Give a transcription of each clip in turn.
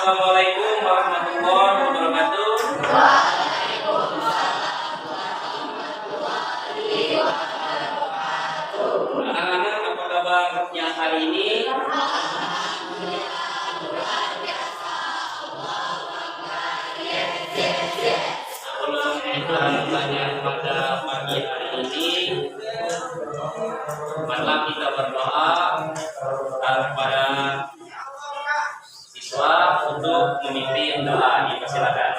Assalamualaikum warahmatullahi wabarakatuh. Anak-anak, apa kabarnya hari ini? Sebelum kita belajar pada pagi hari ini, marilah kita berdoa kepada siswa untuk memimpin doa. Dipersilakan.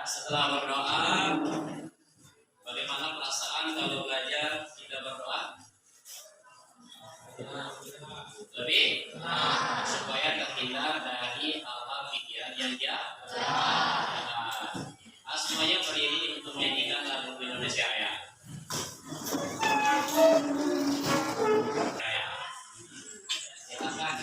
Setelah berdoa, bagaimana perasaan kalau belajar tidak berdoa? Lebih supaya terhindar dari hal-hal pikiran yang jahat. Semuanya berdiri untuk menyanyikan lagu Indonesia Raya. Silakan.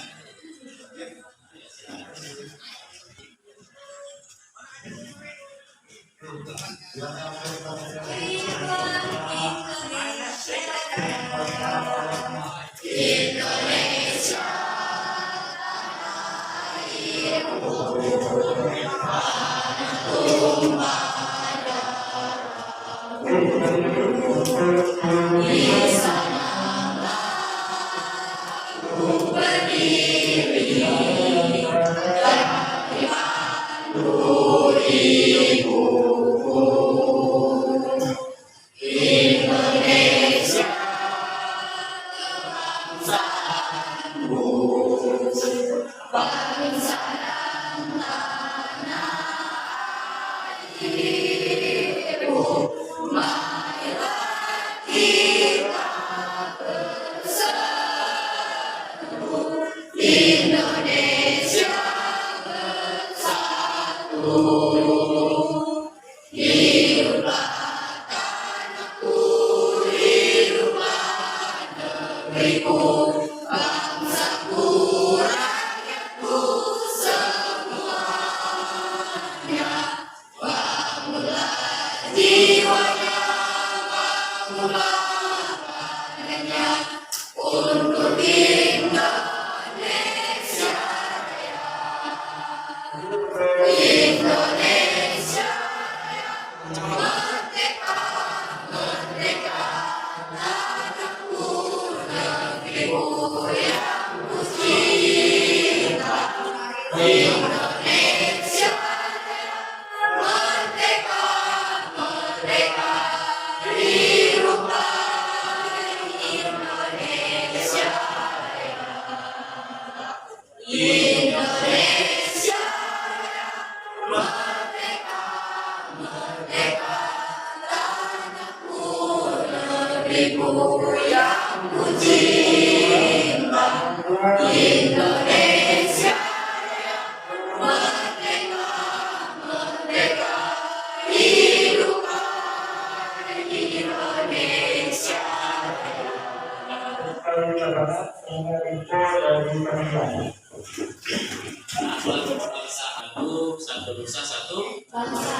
Satu nusa satu bangsa.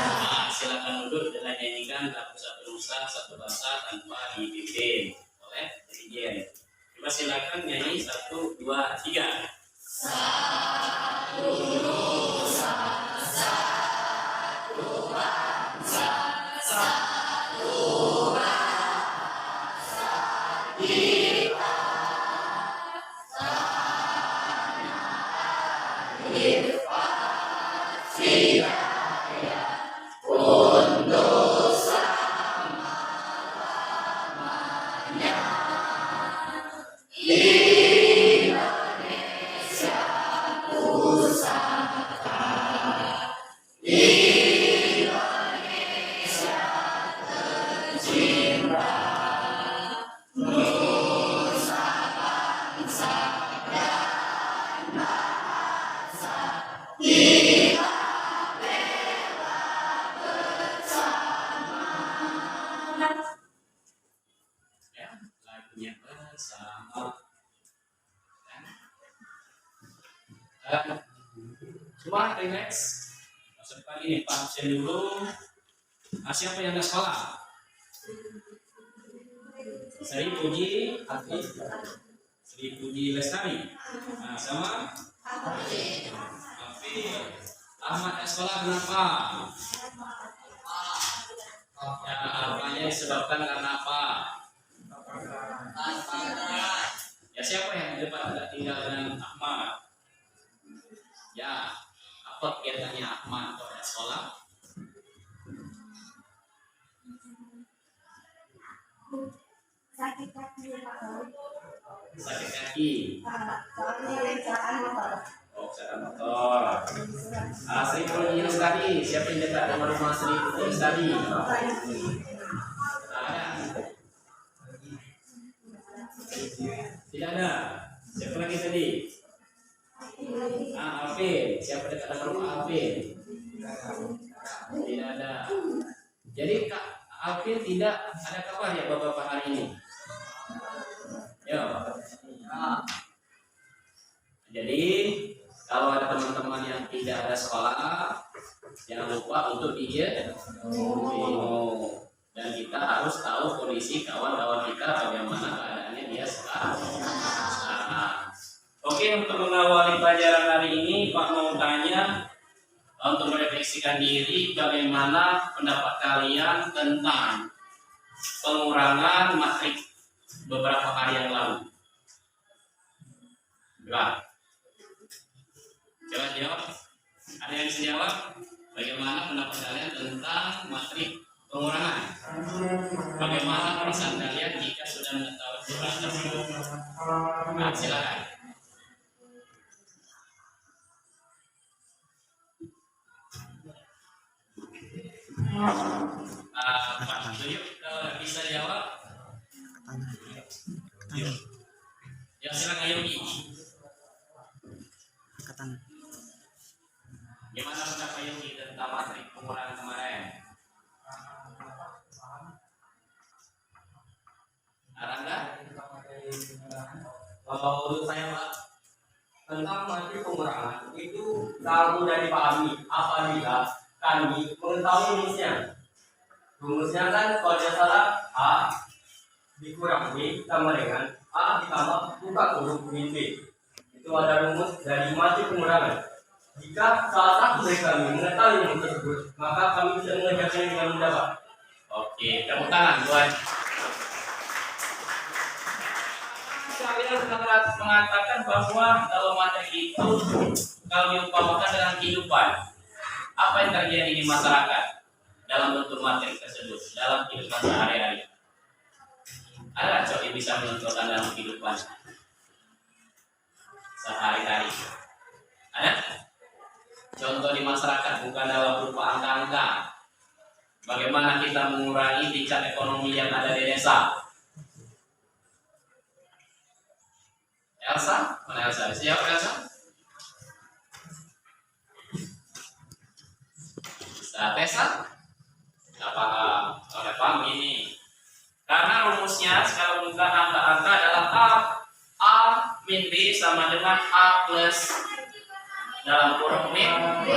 Silakan duduk dan nyanyikan lagu Satu Nusa Satu Bangsa tanpa dipimpin oleh dirjen. Coba silakan nyanyi 1, 2, 3. Satu nusa satu bangsa satu rasa kita Ya, lagunya bersama. Cuma relax. Masa depan ini Pak absen dulu. Siapa yang ada sekolah? Sri Puji Hafiz, Sri Puji Lestari. Nah, sama Hafiz. Ahmad ada sekolah kenapa? Ya, apanya disebabkan karena apa? Ya, siapa yang di depan tidak tinggal dengan Ahmad? Ya, apa kegiatannya Ahmad kalau ada sekolah? Sakit kaki Pak. Sakit kaki. Soalnya lecaan motor. Oh, kesehatan motor. Sri Puji Lestari, siapa yang dekat dengan rumah Sri Puji Lestari? Ada? Tidak ada. Siapa lagi tadi? Alvin. Siapa dekat dengan rumah Alvin? Tidak ada. Jadi Kak Alvin tidak ada kabar ya bapak-bapak hari ini? Ya. Jadi kalau ada teman-teman yang tidak ada sekolah, jangan lupa untuk dan kita harus tahu kondisi kawan-kawan kita bagaimana keadaannya dia sekarang. Oke, untuk mengawali pelajaran hari ini, Pak mau tanya untuk merefleksikan diri bagaimana pendapat kalian tentang pengurangan matrik beberapa hari yang lalu. Coba jawab. Ada yang bisa jawab? Bagaimana pendapat kalian tentang matrik pengurangan? Bagaimana perasaan kalian jika sudah mengetahui perubahan tersebut? Nah, silakan. Pak Tuyuk bisa jawab? Yuk. Ya, silakan Yogi. Gimana pendapat Yogi tentang materi pengurangan kemarin? Aranda? Kalau menurut saya Pak, tentang materi pengurangan itu sangat mudah dipahami apabila kami mengetahui rumusnya. Rumusnya kan kalau tidak salah A dikurang B sama dengan A ditambah buka huruf min B. Itu ada rumus dari materi pengurangan. Jika salah satu dari kami mengetahui rumus tersebut, maka kami bisa mengerjakannya dengan mudah Pak. Oke, tepuk tangan buat. Kalian mengatakan bahwa kalau materi itu kalau diumpamakan dengan kehidupan, apa yang terjadi di masyarakat dalam bentuk materi tersebut dalam kehidupan sehari-hari? Ada cowok yang bisa menentukan dalam kehidupan sehari-hari? Ada? Contoh di masyarakat bukan dalam berupa angka-angka. Bagaimana kita mengurangi tingkat ekonomi yang ada di desa? Elsa? Mana Elsa? Siapa Elsa? Tesa? Apa begini? Karena rumusnya sekarang bukan angka-angka adalah A min B sama dengan A plus dalam kurung min B.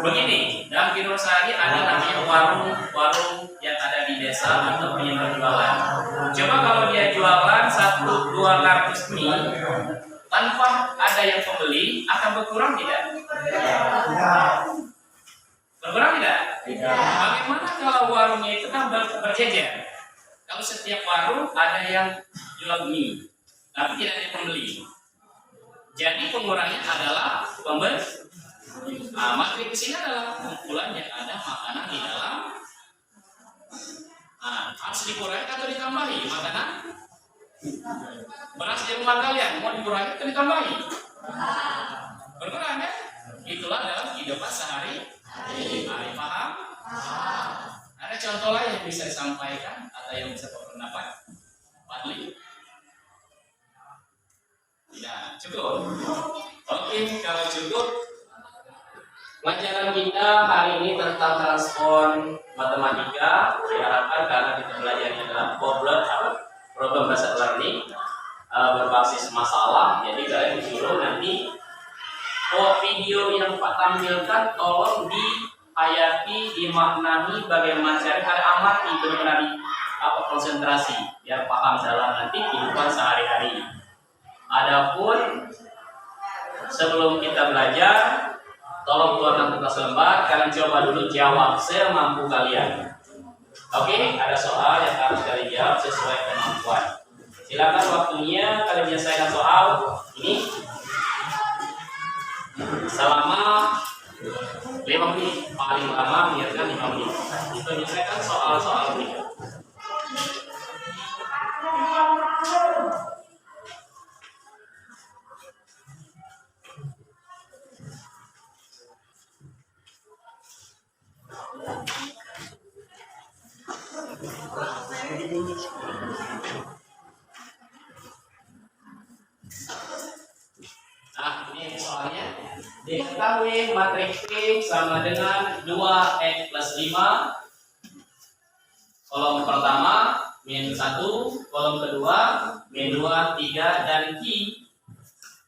Begini, dalam kehidupan sehari ada namanya warung yang ada di desa atau yang berjualan. Coba kalau dia jualan 1-200 mie tanpa ada yang pembeli, akan berkurang tidak? Berkurang tidak? Bagaimana kalau warungnya itu kan berjejer? Kalau setiap warung ada yang jual mie, tapi tidak ada pembeli. Jadi pengurangannya adalah pembeli. Nah, materi di sini adalah kumpulan yang ada makanan di dalam. Nah, harus dikurangi atau ditambahi makanan? Beras di rumah kalian mau dikurangi atau ditambahi? Berkurang ya? Itulah dalam kehidupan sehari-hari. Paham? Ada contoh lain yang bisa disampaikan atau yang bisa berpendapat? Fadli? Tidak cukup. Oke, kalau cukup, pelajaran kita hari ini tentang transpon matematika diharapkan karena kita belajarnya adalah problem based learning berbasis masalah. Jadi kalian disuruh nanti video yang Pak tampilkan tolong dihayati, dimaknani bagaimana cara amati benar-benar konsentrasi biar paham dalam nanti kehidupan sehari-hari. Adapun sebelum kita belajar, tolong keluarkan kertas lembar, kalian coba dulu jawab semampu kalian. Oke, ada soal yang harus kalian jawab sesuai kemampuan. Silakan waktunya kalian menyelesaikan soal ini selama 5 menit, paling lama biarkan 5 menit. Itu menyelesaikan soal-soal berikut. Nah, ini soalnya diketahui matriks P sama dengan 2x plus 5. Kolom pertama min 1, kolom kedua min 2, 3, dan Q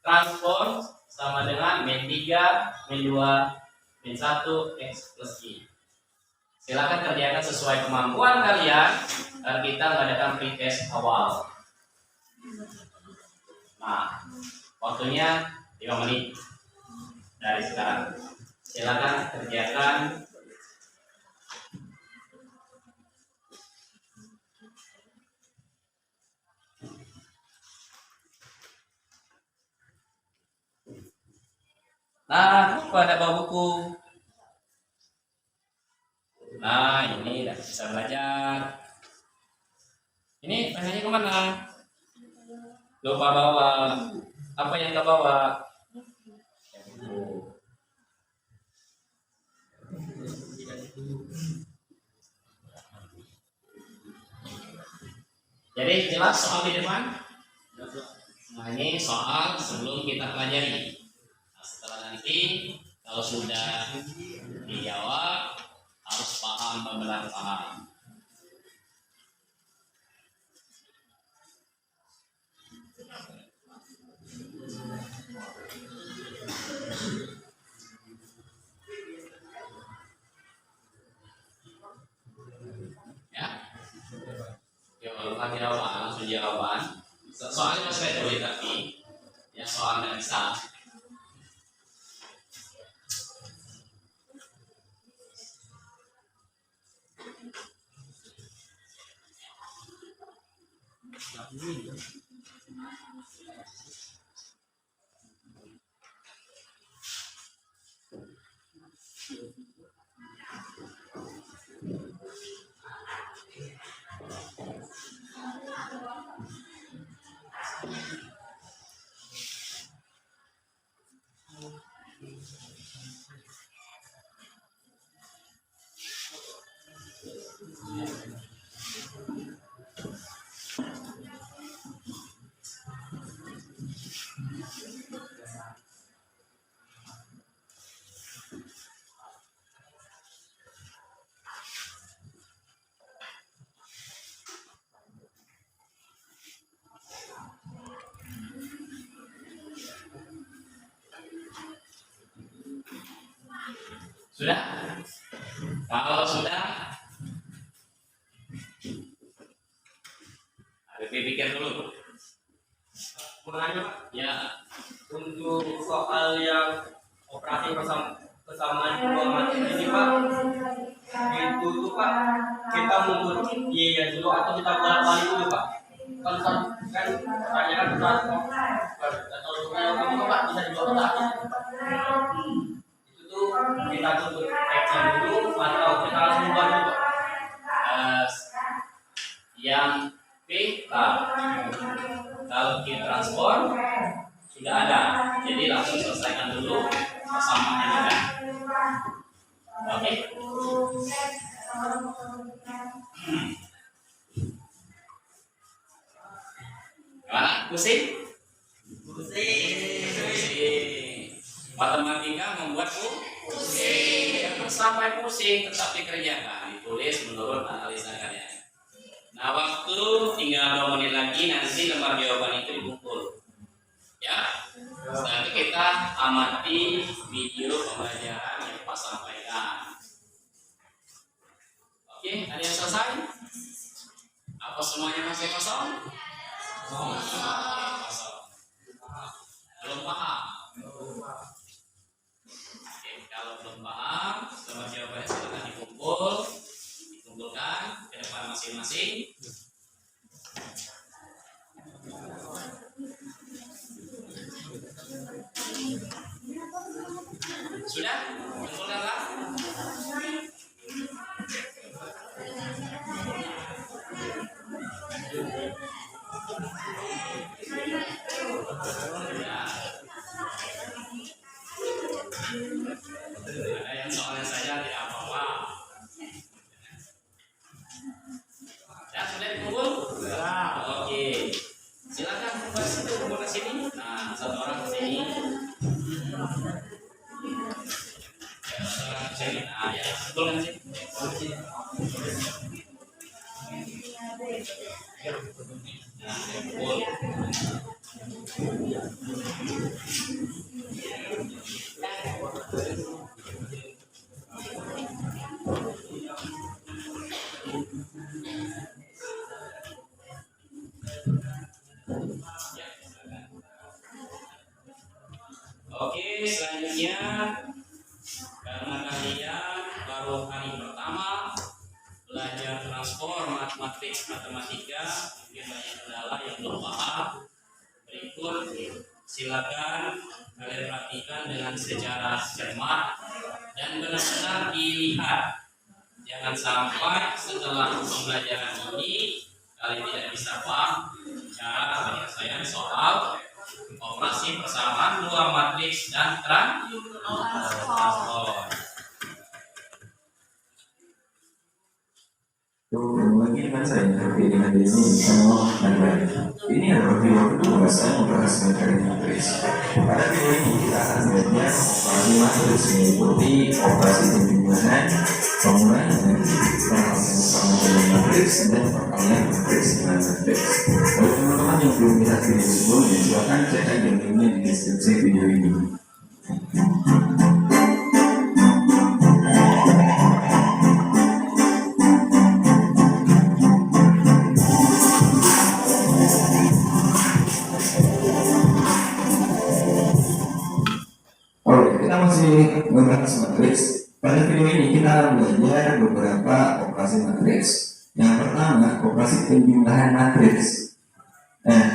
transpon sama dengan min 3, min 2, min 1, x plus Q. Silakan kerjakan sesuai kemampuan kalian agar kita mengadakan pretest awal. Nah, waktunya 5 menit dari sekarang. Silakan kerjakan. Nah, pada bawa buku. Nah, ini udah bisa belajar. Ini penanya kemana? Lupa bawa. Apa yang kau bawa? Jadi jelas soal di depan? Nah, ini soal sebelum kita pelajari. Nah, setelah nanti kalau sudah dijawab harus paham benar paham. Ya, jawaban langsung jawaban. Soalnya saya boleh tapi ya soal nggak bisa. Sudah? Kalau sudah, harus dipikir dulu. Mengenai Ya, untuk soal yang operasi kesamaan dua materi ini Pak, itu tuh Pak, kita mundur iya dulu atau kita balik dulu Pak? Kan pertanyaan transport atau kamu Pak bisa dijawab lagi. langsung selesaikan dulu persamaannya kan. Oke. Gimana? Pusing? Pusing. Matematika membuatku pusing. Jangan sampai pusing, tetap dikerjakan. Ditulis menurut analisa kalian. Nah, waktu tinggal 2 menit lagi, nanti lembar jawaban itu dikumpul. Ya. Setelah itu kita amati video pembelajaran yang Pak sampaikan. Oke, ada yang selesai? Apa semuanya masih kosong? Kosong. Belum paham? Oke, kalau belum paham, lembar jawabannya silakan dikumpulkan ke depan masing-masing. Sudah? Kumpulkanlah. Ada yang soalnya saja tidak apa-apa. Ya, sudah dikumpul? Oke. Silakan kumpul ke sini. Nah, satu orang ke sini. Nah, ya, kumpul ke sini. Nah, kumpul. Oke, selanjutnya karena kalian baru hari pertama belajar transform matematika, mungkin banyak kendala yang belum paham. Berikut silakan kalian perhatikan dengan secara cermat dan benar-benar dilihat. Jangan sampai setelah pembelajaran ini kalian tidak bisa paham cara penyelesaian soal operasi persamaan dua matriks dan transform. Lagi dengan saya dengan ini sama Anda. Ini adalah video kedua saya membahas materi matriks. Pada video ini kita akan belajar operasi matriks meliputi operasi penjumlahan, pengurangan, perkalian dengan matriks dan perkalian matriks dengan matriks. Bagi teman-teman yang belum lihat video sebelumnya, silakan cek aja linknya di deskripsi video ini. Membahas matriks. Pada video ini kita akan belajar beberapa operasi matriks. Yang pertama, operasi penjumlahan matriks.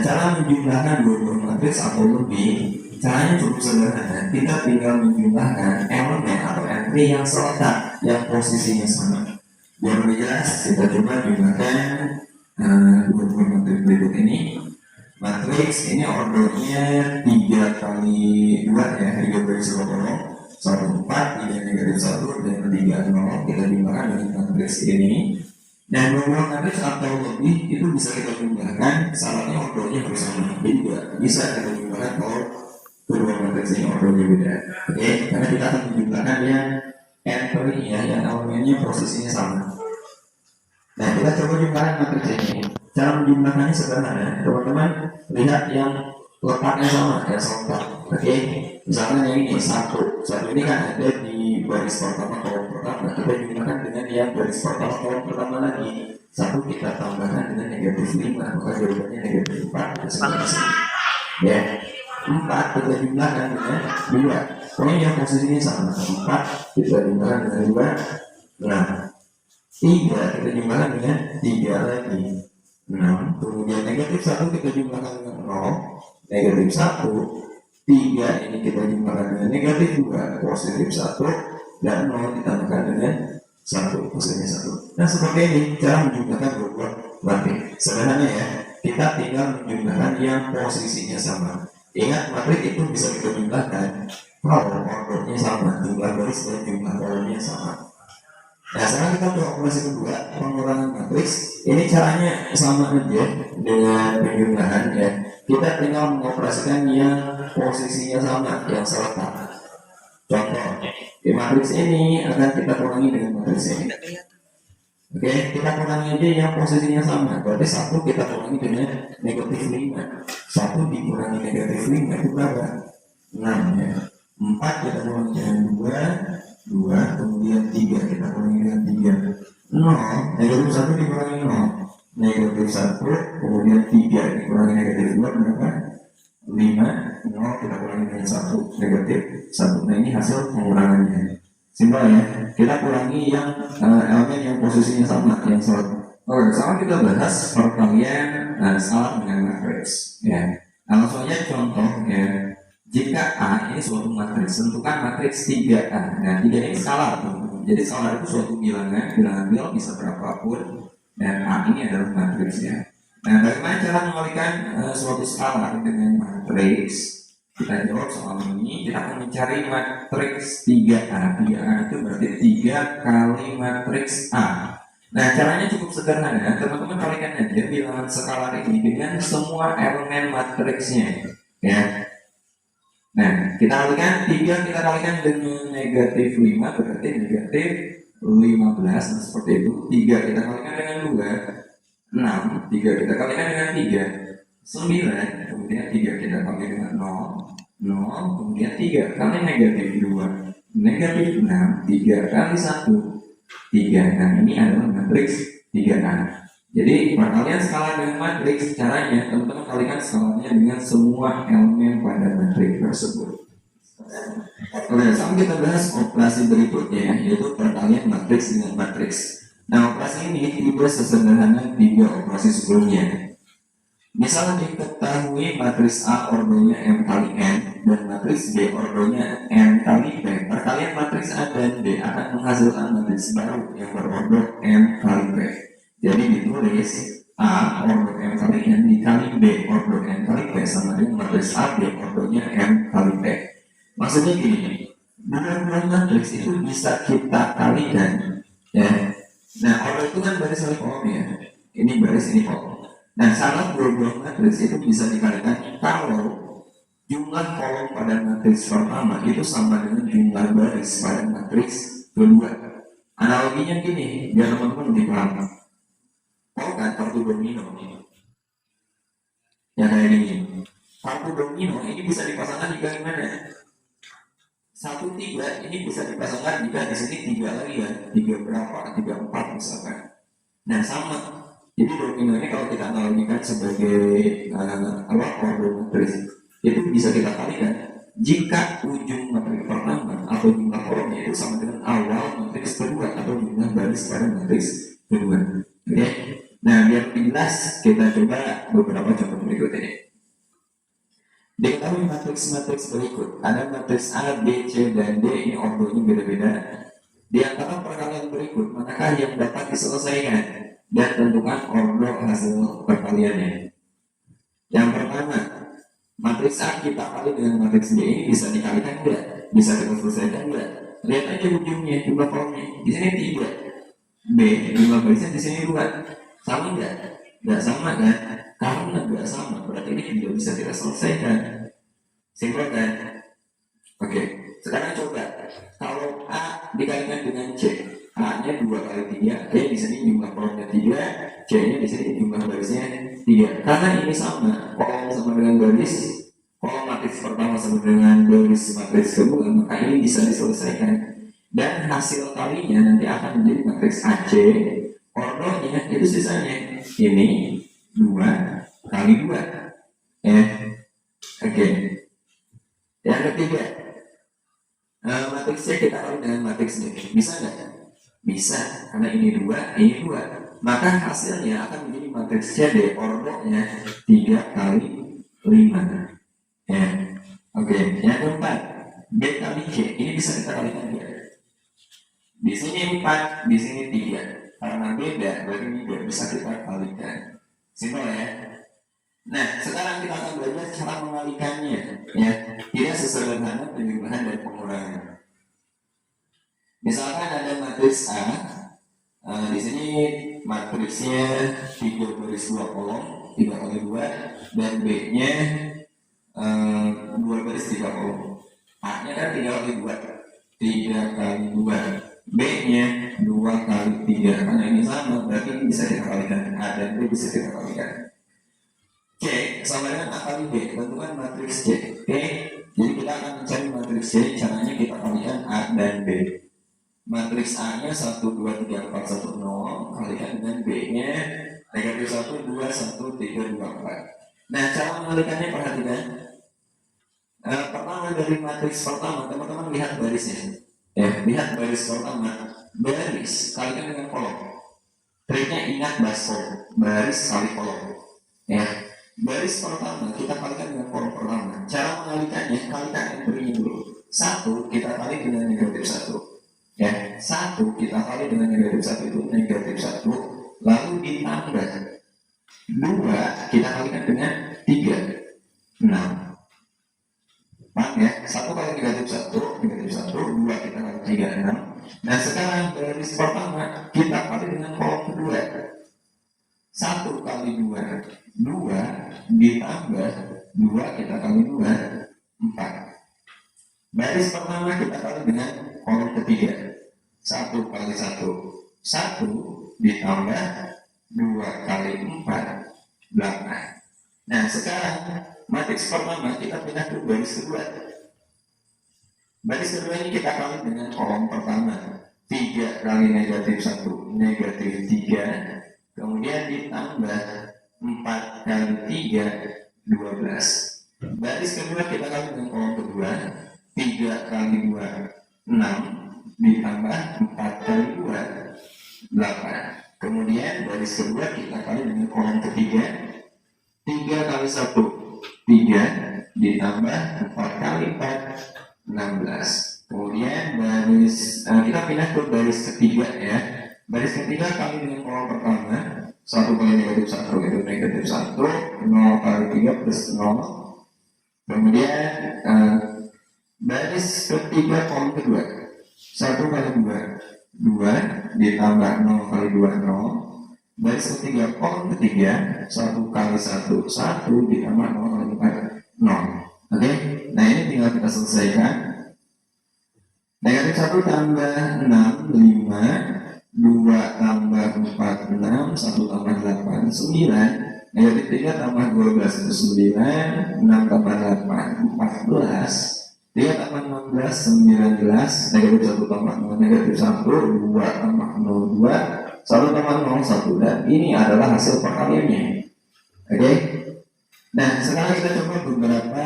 Cara menjumlahkan dua buah matriks atau lebih, caranya cukup sederhana. Kita tinggal menjumlahkan elemen atau entry yang seletak, yang posisinya sama. Biar lebih jelas, kita coba jumlahkan dua buah matriks berikut ini. Matriks ini ordernya 3 kali 2 ya, 3 baris kolom. 1 4, 3 negatif 1 dan 3 0 kita jumlahkan dengan matriks ini. Dan dua matriks atau lebih itu bisa kita jumlahkan, syaratnya ordernya bersama. Jadi bisa kita jumlahkan kalau kedua matriks ini ordernya beda. Oke, karena kita akan menjumlahkan yang entry ya, yang elemennya posisinya sama. Nah, kita coba jumlahkan matriks ini. Cara menjumlahkannya sederhana, teman-teman lihat yang letaknya sama ya, seletak. Oke, misalnya yang ini satu ini kan ada di baris pertama kolom pertama, kita jumlahkan dengan yang baris pertama kolom pertama lagi. Satu kita tambahkan dengan negatif 5, maka jawabannya negatif 4 dan seterusnya. Ya, 4 kita jumlahkan dengan 2, pokoknya yang posisinya sama. 4 kita jumlahkan dengan 2, nah 3 kita jumlahkan dengan 3 lagi. 6, kemudian negatif 1 kita jumlahkan dengan 0, negatif 1, 3 ini kita jumlahkan dengan negatif 2, positif 1, dan 0 ditambahkan dengan 1, positif 1. Nah, seperti ini cara menjumlahkan dua buah matriks. Sederhana ya, kita tinggal menjumlahkan yang posisinya sama. Ingat, matriks itu bisa kita jumlahkan kalau ordernya sama, jumlah baris dan jumlah kolomnya sama. Nah, sekarang kita ke operasi kedua, pengurangan matriks. Ini caranya sama aja dengan penjumlahan ya. Kita tinggal mengoperasikan yang posisinya sama, yang seletak. Contoh, di matriks ini akan kita kurangi dengan matriks ini. Oke, kita kurangi aja yang posisinya sama. Berarti 1 kita kurangi dengan negatif 5. 1 dikurangi negatif 5 itu berapa? 6 ya. 4 kita kurangi dengan 2, kemudian 3 kita kurangi dengan 3. 0, negatif 1 dikurangi 0. Negatif 1, kemudian 3 dikurangi negatif 2 berapa? 5, 0 kita kurangi dengan 1, negatif 1. Nah, ini hasil pengurangannya. Simpel ya, kita kurangi yang elemen yang posisinya sama, yang sama. Oke, sekarang kita bahas perkalian skala dengan matriks. Ya, nah, langsung aja contoh ya. Jika A ini suatu matriks, tentukan matriks 3A. Nah, 3 ini skala, jadi skala itu suatu bilangan real bisa berapapun, dan A ini adalah matriksnya. Nah, bagaimana cara mengalihkan suatu skala dengan matriks? Kita jawab soal ini, kita akan mencari matriks 3A. 3A itu berarti 3 kali matriks A. Nah, caranya cukup sederhana. Teman-teman kalikan aja bilangan skala ini dengan semua elemen matriksnya. Ya. Nah, kita kalikan 3, kita kalikan dengan negatif 5, berarti negatif 15. Nah, seperti itu. 3 kita kalikan dengan 2, 6. 3 kita kalikan dengan 3, 9, kemudian 3 kita kali dengan 0, kemudian 3 kali negatif 2, negatif 6, 3 kali 1, 3. Nah, ini adalah matriks 3A. Jadi perkalian skala dengan matriks, caranya teman-teman kalikan skalanya dengan semua elemen pada matriks tersebut. Oke, sekarang kita bahas operasi berikutnya, yaitu perkalian matriks dengan matriks. Nah, operasi ini tidak sesederhana 3 operasi sebelumnya. Misalnya diketahui matriks A ordonya M kali N dan matriks B ordonya N kali P. Perkalian matriks A dan B akan menghasilkan matriks baru yang berordo M kali P. Jadi ditulis A ordo M kali N dikali B ordo N kali P sama dengan matriks A B ordonya M kali P. Maksudnya gini, dua matriks itu bisa kita kalikan ya. Nah, ordo itu kan baris kali kolom ya. Ini baris, ini kolom. Nah, syarat dua-dua matriks itu bisa dikalikan kalau jumlah kolom pada matriks pertama itu sama dengan jumlah baris pada matriks kedua. Analoginya gini, biar teman-teman lebih paham. Tahu kan kartu domino? Ya kayak gini. Kartu domino ini bisa dipasangkan jika gimana? 1, 3 ini bisa dipasangkan jika di sini 3 lagi ya. 3 berapa? 3, 4 misalkan. Nah, sama. Jadi domino ini kalau kita analogikan sebagai ordo matriks itu bisa kita kalikan jika ujung matriks pertama atau jumlah kolomnya itu sama dengan awal matriks kedua atau jumlah baris pada matriks kedua. Oke. Nah, biar jelas kita coba beberapa contoh berikut ini. Diketahui matriks-matriks berikut, ada matriks A, B, C, dan D. Ini ordonya beda-beda. Di antara perkalian berikut, manakah yang dapat diselesaikan? Dan tentukan ordo hasil perkaliannya. Yang pertama, matriks A kita kali dengan matriks B ini bisa dikalikan enggak? Bisa kita selesaikan enggak? Lihat aja ujungnya, jumlah kolomnya. Di sini 3. B, jumlah barisnya di sini 2. Sama enggak? Enggak sama kan? Karena enggak sama, berarti ini tidak bisa kita selesaikan. Simpel kan? Oke, sekarang coba. Kalau A dikalikan dengan C, A-nya 2 kali 3, D di sini jumlah kolomnya 3, C-nya di sini jumlah barisnya 3. Karena ini sama, kolom sama dengan baris, kolom matriks pertama sama dengan baris matriks kedua, maka ini bisa diselesaikan. Dan hasil kalinya nanti akan menjadi matriks AC, ordonya itu sisanya ini 2 kali 2. Oke. Yang ketiga, matriks C kita kali dengan matriks D, bisa nggak? Bisa, karena ini 2, ini 2. Maka hasilnya akan menjadi matriks CD ordonya 3 kali 5. Ya. Oke, yang keempat, B kali C. Ini bisa kita kalikan ya. Di sini 4, di sini 3. Karena beda, berarti ini bisa kita kalikan. Simpel ya. Nah, sekarang kita akan belajar cara mengalikannya, ya. Tidak sesederhana penjumlahan dan pengurangan. Misalkan ada matriks A, di sini matriksnya 3 baris 2 kolom, 3 kali 2, dan B-nya 2 baris 3 kolom. A-nya kan 3 kali 2, 3 kali 2. B-nya 2 kali 3. Karena ini sama, berarti ini bisa kita kalikan. A dan B bisa kita kalikan. C sama dengan A kali B, tentukan matriks C. Oke, jadi kita akan mencari matriks C. Caranya kita kalikan A dan B. Matriks A nya 1, 2, 3, 4, 1, 0 kalikan dengan B nya negatif 1, 2, 1, 3, 2, 4. Nah, cara mengalikannya perhatikan. Pertama dari matriks pertama, teman-teman lihat barisnya. Ya, lihat baris pertama. Baris kalikan dengan kolom. Triknya ingat baso, baris kali kolom. Ya, baris pertama kita kalikan dengan kolom pertama. Cara mengalikannya, kalikan yang berinya dulu. 1 kita kali dengan negatif 1. Ya, 1 kita kali dengan negatif 1 itu negatif 1. Lalu ditambah 2 kita kalikan dengan 3, 6. Paham ya? 1 kali negatif 1, 2 kita kali 3, 6. Nah, sekarang baris pertama kita kali dengan kolom kedua. 1 kali 2, 2 ditambah 2 kita kali 2, 4. Baris pertama kita kali dengan kolom ketiga. 1 kali 1, 1 ditambah 2 kali 4, 8. Nah, sekarang matriks pertama kita pindah ke baris kedua. Baris kedua ini kita kali dengan kolom pertama. 3 kali negatif 1, negatif 3. Kemudian ditambah 4 kali 3, 12. Baris kedua kita kali dengan kolom kedua. 3 kali 2, 6. Ditambah 4 kali 2, 8. Kemudian baris kedua kita kali dengan kolom ketiga. 3 kali 1, 3. Ditambah 4 kali 4, 16. Kemudian baris kita pindah ke baris ketiga ya. Baris ketiga kali dengan kolom pertama. 1 kali negatif 1 itu negatif 1. 0 kali 3 plus 0. Kemudian baris ketiga kolom kedua. 1 kali 2, 2 ditambah 0 kali 2, 0. Baris ketiga kolom ketiga. 1 kali 1, 1 ditambah 0 kali 4, 0. Oke, nah ini tinggal kita selesaikan. Negatif 1 tambah 6, 5. 2 tambah 4, 6. 1 tambah 8, 9. Negatif 3 tambah 12 itu 9. 6 tambah 8, 14. 3 tambah 16, 19. Negatif 1 tambah 0, negatif 1. 2 tambah 0, 2. 1 tambah 0, 1. Dan ini adalah hasil perkaliannya. Oke. Nah, sekarang kita coba beberapa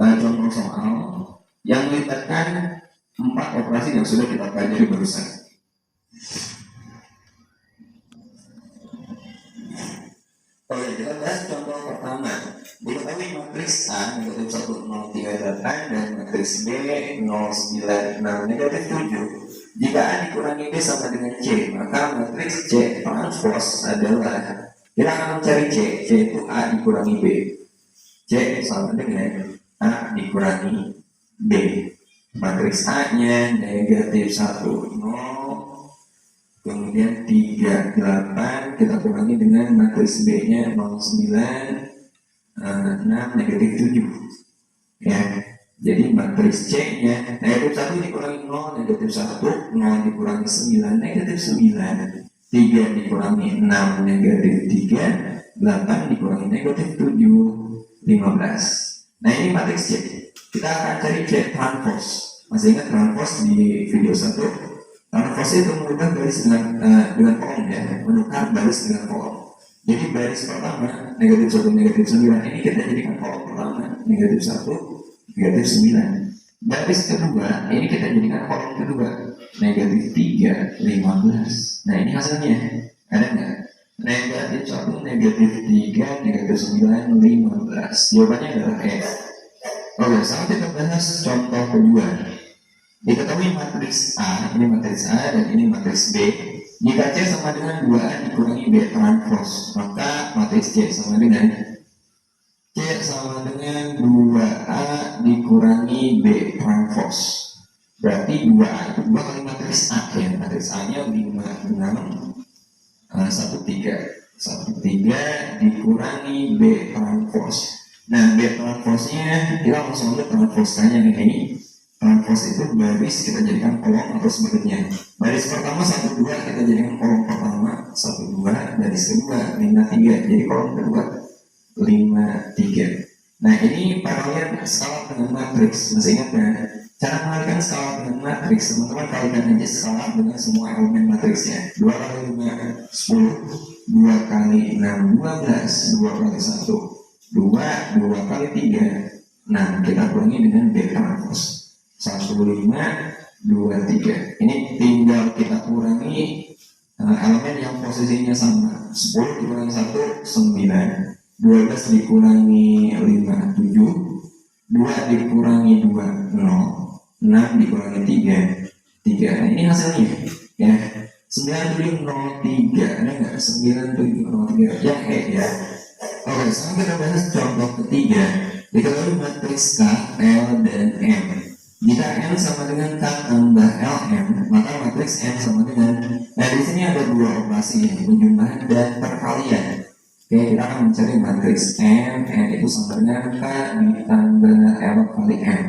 contoh soal yang melibatkan 4 operasi yang sudah kita pelajari barusan. Oke, kita bahas contoh pertama. Diketahui matriks A negatif 1, 0, 3, 8 dan matriks B 0, 9, 6, negatif 7. Jika A dikurangi B sama dengan C, maka matriks C transpose adalah, kita akan mencari C. C itu A dikurangi B. C sama dengan A dikurangi B. Matriks A nya negatif 1, 0. Kemudian 3, 8 kita kurangi dengan matriks B nya 0, 9, 6, negatif 7 ya. Jadi matriks C nya negatif 1 dikurangi 0, negatif 1, 0 dikurangi 9, negatif 9, 3 dikurangi 6, negatif 3, 8 dikurangi negatif 7, 15. Nah, ini matriks C. Kita akan cari C transpose. Masih ingat transpose di video 1? Transpose itu mengubah baris dengan kolom ya, menukar baris dengan kolom. Jadi baris pertama negatif 1, negatif 9 ini kita jadikan kolom pertama negatif 1, negatif 9. Baris kedua ini kita jadikan kolom kedua negatif 3, 15. Nah, ini hasilnya ada nggak? Negatif 1, negatif 3, negatif 9, 15. Jawabannya adalah E. Oke, sekarang kita bahas contoh kedua. Diketahui matriks A, ini matriks A dan ini matriks B. Jika C sama dengan 2A dikurangi B transpose, maka matriks C sama dengan sama dengan 2A dikurangi B transpose. Berarti 2A itu 2 kali matriks A ya. Matriks A-nya 5, 6, 1, 3 dikurangi B transpose. Nah, B transpose-nya kita langsung lihat transpose saja ini. Transpose itu baris kita jadikan kolom atau sebaliknya. Baris pertama 1, 2 kita jadikan kolom pertama 1, 2, baris kedua 5, 3 jadi kolom kedua 5, 3. Nah, ini paralel skala dengan matriks. Masih ingat kan? Cara mengalihkan skala dengan matriks, teman-teman kalikan aja skala dengan semua elemen matriksnya. 2 kali 5, 10, 2 kali 6, 12, 2 kali 1, 2, 2 kali 3, 6. Kita kurangi dengan B transpose 1, 5, 2, 3. Ini tinggal kita kurangi elemen yang posisinya sama. 10 dikurangi 1, 9, 12 dikurangi 5, 7, 2 dikurangi 2, 0, 6 dikurangi 3, 3. Nah, ini hasilnya ya. 9703, ada nggak? 9703 yang ya. Oke, sekarang kita bahas contoh ketiga. Diketahui matriks K, L, dan M. Jika M sama dengan K tambah LM, maka matriks M sama dengan. Nah, di sini ada dua operasi ya, penjumlahan dan perkalian. Oke, kita akan mencari matriks M itu sama dengan K ditambah L kali M.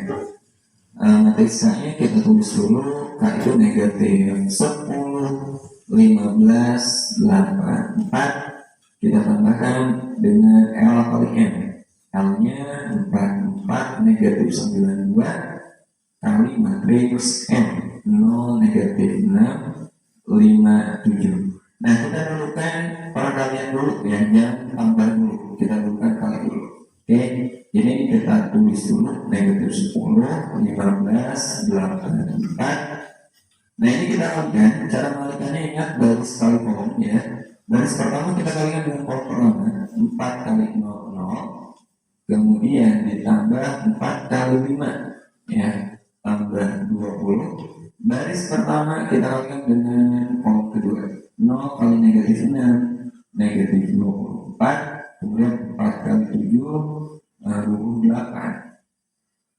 Matriks K-nya kita tulis dulu. K itu negatif 10, 15, 8, 4. Kita tambahkan dengan L kali M. L-nya 4, negatif 92 kali matriks M 0, negatif 6, 5, 7. Nah, kita dulukan perkalian dulu ya, jangan tambah dulu, kita dulukan kali dulu. Oke, jadi kita tulis dulu negatif 10, 15, 8, 4. Nah, ini kita kalikan. Cara mengalikannya ingat baris kali kolom ya. Baris pertama kita kalikan dengan kolom pertama 4 kali 0, 0. Kemudian ditambah 4 kali 5 ya, tambah 20. Baris pertama kita kalikan dengan kolom kedua 0 kali negatif 6, negatif 24. Kemudian 4 kali 7, 28.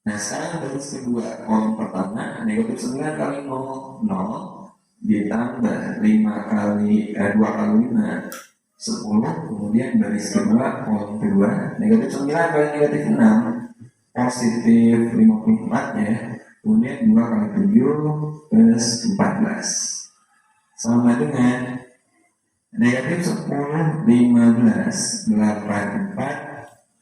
Nah, sekarang baris kedua kolom pertama negatif 9 kali 0, 0 ditambah 5 kali 2 kali 5, 10. Kemudian baris kedua kolom kedua negatif 9 kali negatif 6, positif 54 ya. Kemudian 2 kali 7 plus 14 sama dengan negatif 10, 15, 84.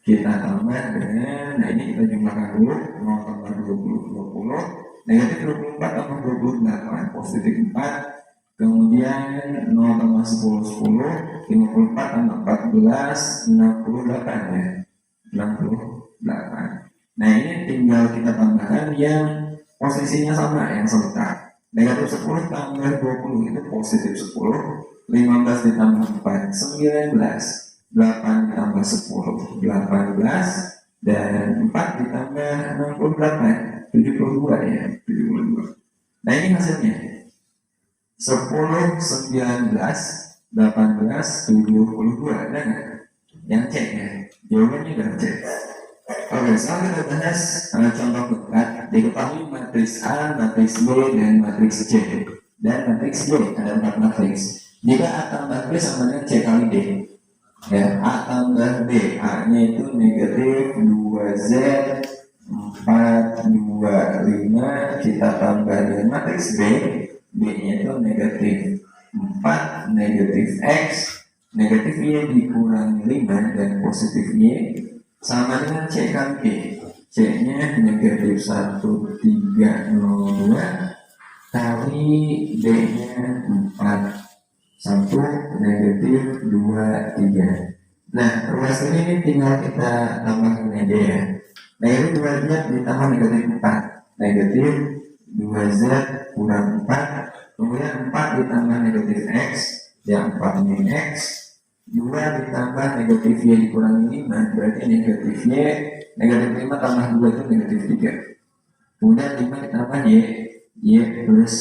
Kita tambah dengan, nah ini kita jumlahkan dulu 0 tambah 20, 20. Negatif 24 tambah 28, positif 4. Kemudian 0 tambah 10, 10. 54 tambah 14, 68 ya, 68. Nah, ini tinggal kita tambahkan yang posisinya sama, yang sebentar. Negatif 10 tambah 20 itu positif 10. 15 ditambah 4, 19. 8 ditambah 10, 18. Dan 4 ditambah 68, 72 ya, 72. Nah, ini hasilnya 10, 19, 18, 72. Ada nggak yang cek ya? Jawabannya udah cek. Oke, sekarang kita bahas contoh keempat. Diketahui matriks A, matriks B, dan matriks C. Dan matriks D, ada 4 matriks. Jika A tambah B sama dengan C kali D ya, A tambah B, A-nya itu negatif 2Z 4, 2, 5. Kita tambah dengan matriks B, B-nya itu negatif 4, negatif X, negatif Y dikurangi 5, dan positif Y sama dengan C kali D. C-nya negatif 1, 3, 0, 2 kali D-nya 4, 1, negatif 2, 3. Nah, ruas ini tinggal kita tambahkan aja ya. Negatif 2Z ditambah negatif 4, negatif 2Z kurang 4. Kemudian 4 ditambah negatif X, yang 4 ini X. 2 ditambah negatif Y dikurangi 5, berarti negatif Y. Negatif 5 tambah 2 itu negatif 3. Kemudian 5 ditambah Y plus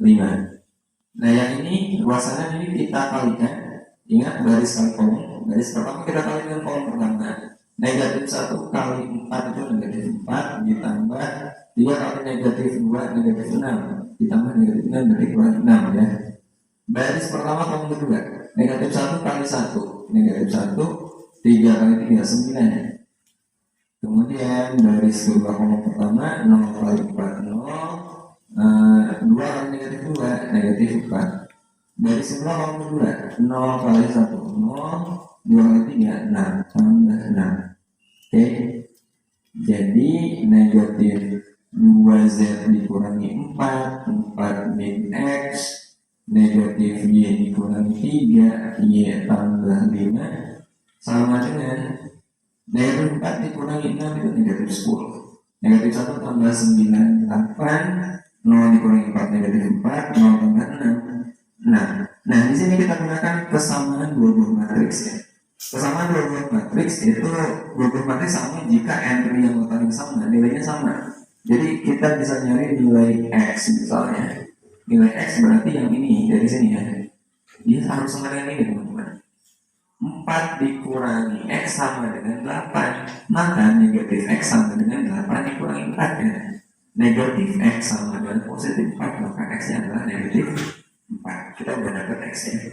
5. Nah, yang ini ruasannya ini kita kalikan. Ingat baris kali kolom. Baris pertama kita kali dengan kolom pertama Negatif 1 kali 4 itu negatif 4 ditambah 3 kali negatif 2 negatif 6 ditambah negatif 6 berarti kurang 6 ya. Baris pertama kolom kedua, negatif 1 kali 1 negatif 1, 3 kali 3 9. Kemudian baris kedua kolom pertama 0 kali 4 0, 2 kali negatif 2 negatif 4. Baris kedua kolom kedua 0 kali 1 0, 2 kali 3 6 tambah 6. Oke, jadi negatif 2z dikurangi 4 4 min x, negatif y dikurangi 3 y tambah 5 sama dengan negatif 4 dikurangi 6 itu negatif 10. Negatif 1 tambah 9 8, 0 dikurangi 4 negatif 4, 0 tambah 6 6. Nah, di sini kita gunakan kesamaan dua buah matriks ya. Kesamaan dua buah matriks itu dua buah matriks sama jika entry yang letaknya sama, nilainya sama. Jadi kita bisa nyari nilai x misalnya. Nilai x berarti yang ini dari sini ya. Dia harus sama dengan ini teman-teman. 4 dikurangi x sama dengan 8, maka negatif x sama dengan 8 dikurangi 4 ya. Negatif x sama dengan positif 4, maka x nya adalah negatif 4. Kita udah dapat x nya.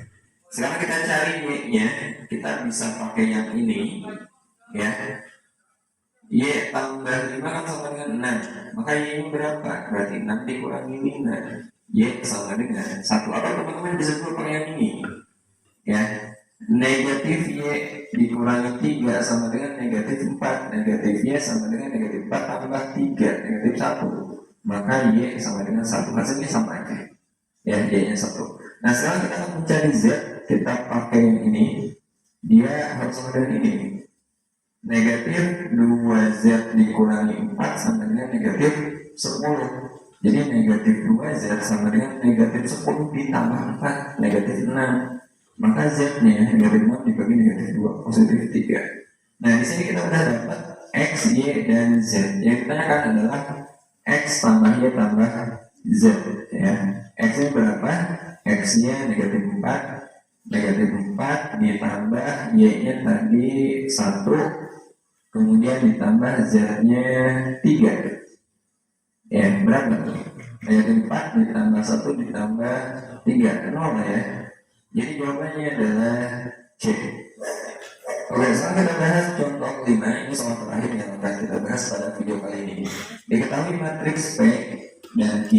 Sekarang kita cari y nya. Kita bisa pakai yang ini ya. Y tambah 5 kan sama dengan 6, maka y nya berapa? Berarti 6 dikurangi 5, y sama dengan 1. Apa teman-teman bisa pakai yang ini ya. Negatif y dikurangi 3 sama dengan negatif 4, negatif y sama dengan negatif 4 tambah 3 negatif 1, maka y sama dengan 1. Hasilnya sama aja ya, y nya 1. Nah, sekarang kita akan mencari z. Kita pakai yang ini, dia harus sama dengan ini. Negatif 2z dikurangi 4 sama dengan negatif 10. Jadi negatif 2z sama dengan negatif 10 ditambah 4 negatif 6. Maka z nya negatif 6 dibagi negatif 2 positif 3. Nah, di sini kita udah dapat x, y, dan z. Yang kita akan adalah x tambah y tambah z ya. X nya berapa? X nya negatif 4, negatif 4 ditambah y nya tadi 1, kemudian ditambah z nya 3 ya, berapa? Negatif 4 ditambah 1 ditambah 3, 0 ya. Jadi jawabannya adalah C. Oke, sekarang kita bahas contoh 5. Ini soal terakhir yang akan kita bahas pada video kali ini. Diketahui matriks P dan Q.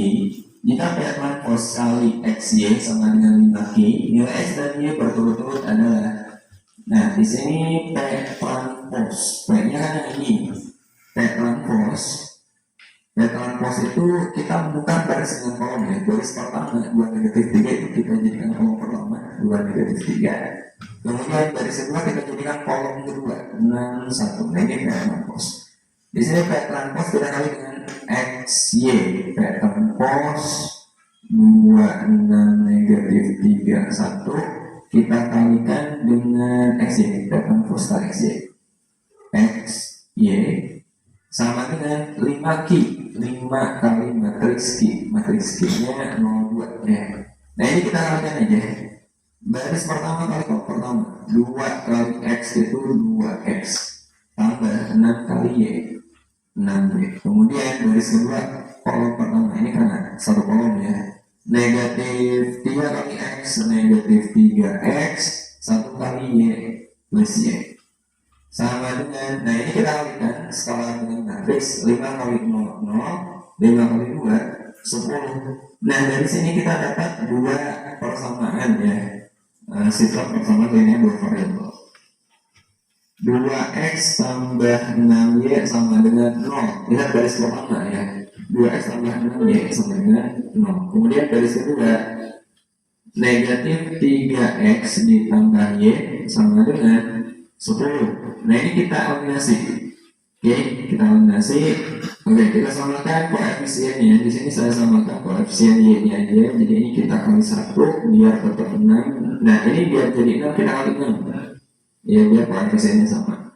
Jika P transpose kali XY sama dengan 5Q, nilai X dan Y berturut-turut adalah. Nah, di sini P transpose, P-nya kan yang ini. P transpose itu kita bukan baris dengan kolom ya. Baris pertama 2 negatif 3 itu kita jadikan kolom pertama 2 negatif 3. Kemudian baris kedua kita jadikan kolom kedua 6 1. Nah, ini P transpose. Di sini P transpose kita kali dengan XY. P transpose 2 6 negatif 3 1 kita kalikan dengan XY. P transpose kali XY. XY sama dengan 5Q. 5 kali matriks Q. Matriks Q-nya 02 ya. Nah, ini kita kalikan aja. Baris pertama kali kolom pertama 2 kali X itu 2X tambah 6 kali Y 6Y. Kemudian baris kedua kolom pertama ini karena satu kolom ya, negatif 3 kali X negatif 3X 1 kali Y plus Y sama dengan, nah ini kita kalikan skala dengan matriks 5 kali 0 0, 5 kali 2 10. Nah, dari sini kita dapat dua persamaan ya. Sifat pertama ini dua variabel. 2x tambah 6y sama dengan 0. Lihat garis pertama ya. 2x tambah 6y sama dengan 0. Kemudian garis kedua, negatif 3x ditambah y sama dengan 10. Nah, ini kita eliminasi. Oke, kita eliminasi. Oke, kita samakan koefisiennya. Di sini saya samakan koefisien y-nya aja. Jadi ini kita kali 1 biar tetap 6. Nah, ini biar jadi 6 kita kali 6. Ya, biar koefisiennya sama.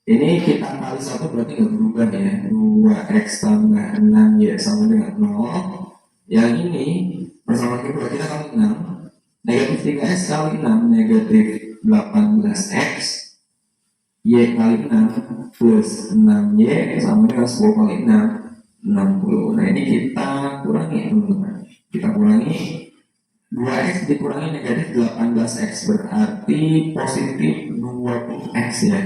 Ini kita kali 1 berarti nggak berubah ya. 2x tambah 6y sama dengan 0. Yang ini persamaan kedua kita kali 6. Negatif 3x kali 6 negatif 18x Y kali 6 plus 6Y sama dengan 10 kali 6 60. Nah ini kita kurangi teman-teman. Kita kurangi 2x dikurangi negatif 18x berarti positif 20x ya.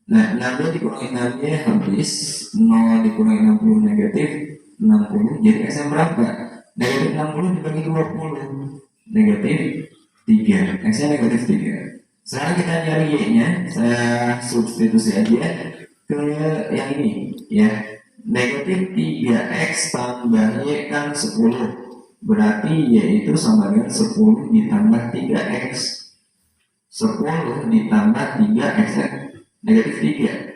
Nah 6 dikurangi 6Y habis 0 dikurangi 60 negatif 60. Jadi x nya berapa? Negatif 60 dibagi 20 negatif 3. X nya negatif 3. Sekarang kita nyari Y nya. Saya substitusi aja ke yang ini ya. Negatif 3x tambah Y kan 10. Berarti Y itu sama dengan 10 ditambah 3x. 10 ditambah 3x ya. Negatif 3.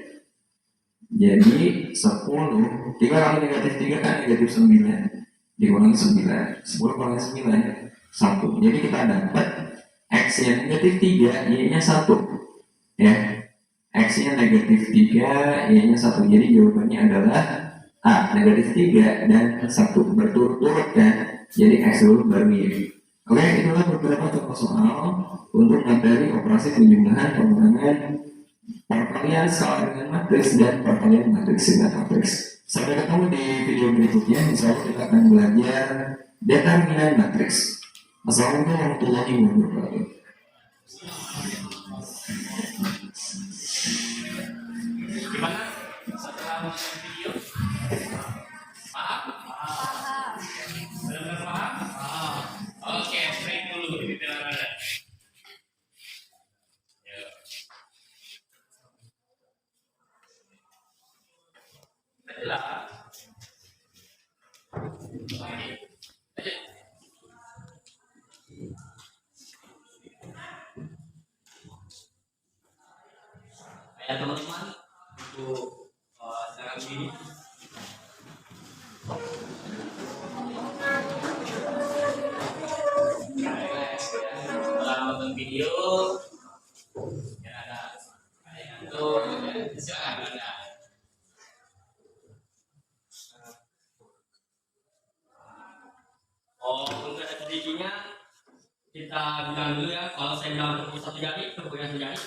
Jadi 10 3 kali negatif 3 kan negatif 9 dikurangi 9. 10 kurangi 9 1. Jadi kita dapat x yang negatif 3 y nya 1 ya. X nya negatif 3 y nya 1. Jadi jawabannya adalah A negatif 3 dan 1 berturut-turut kan. Jadi x dulu baru y. Oke, itulah beberapa contoh soal untuk materi operasi penjumlahan, pengurangan, perkalian skala dengan matriks dan perkalian matriks dengan matriks. Sampai ketemu di video berikutnya. Insya Allah kita akan belajar determinan matriks. Assalamualaikum warahmatullahi wabarakatuh. Gimana? Setelah menonton video, paham? Benar-benar paham? Oke, break dulu di Anda. Adalah ya teman-teman untuk sekarang ini setelah nonton video ya ada yang ngantuk silakan Anda. Untuk strateginya kita bilang dulu ya. Kalau saya bilang tepuk satu jari, tepuknya satu jari,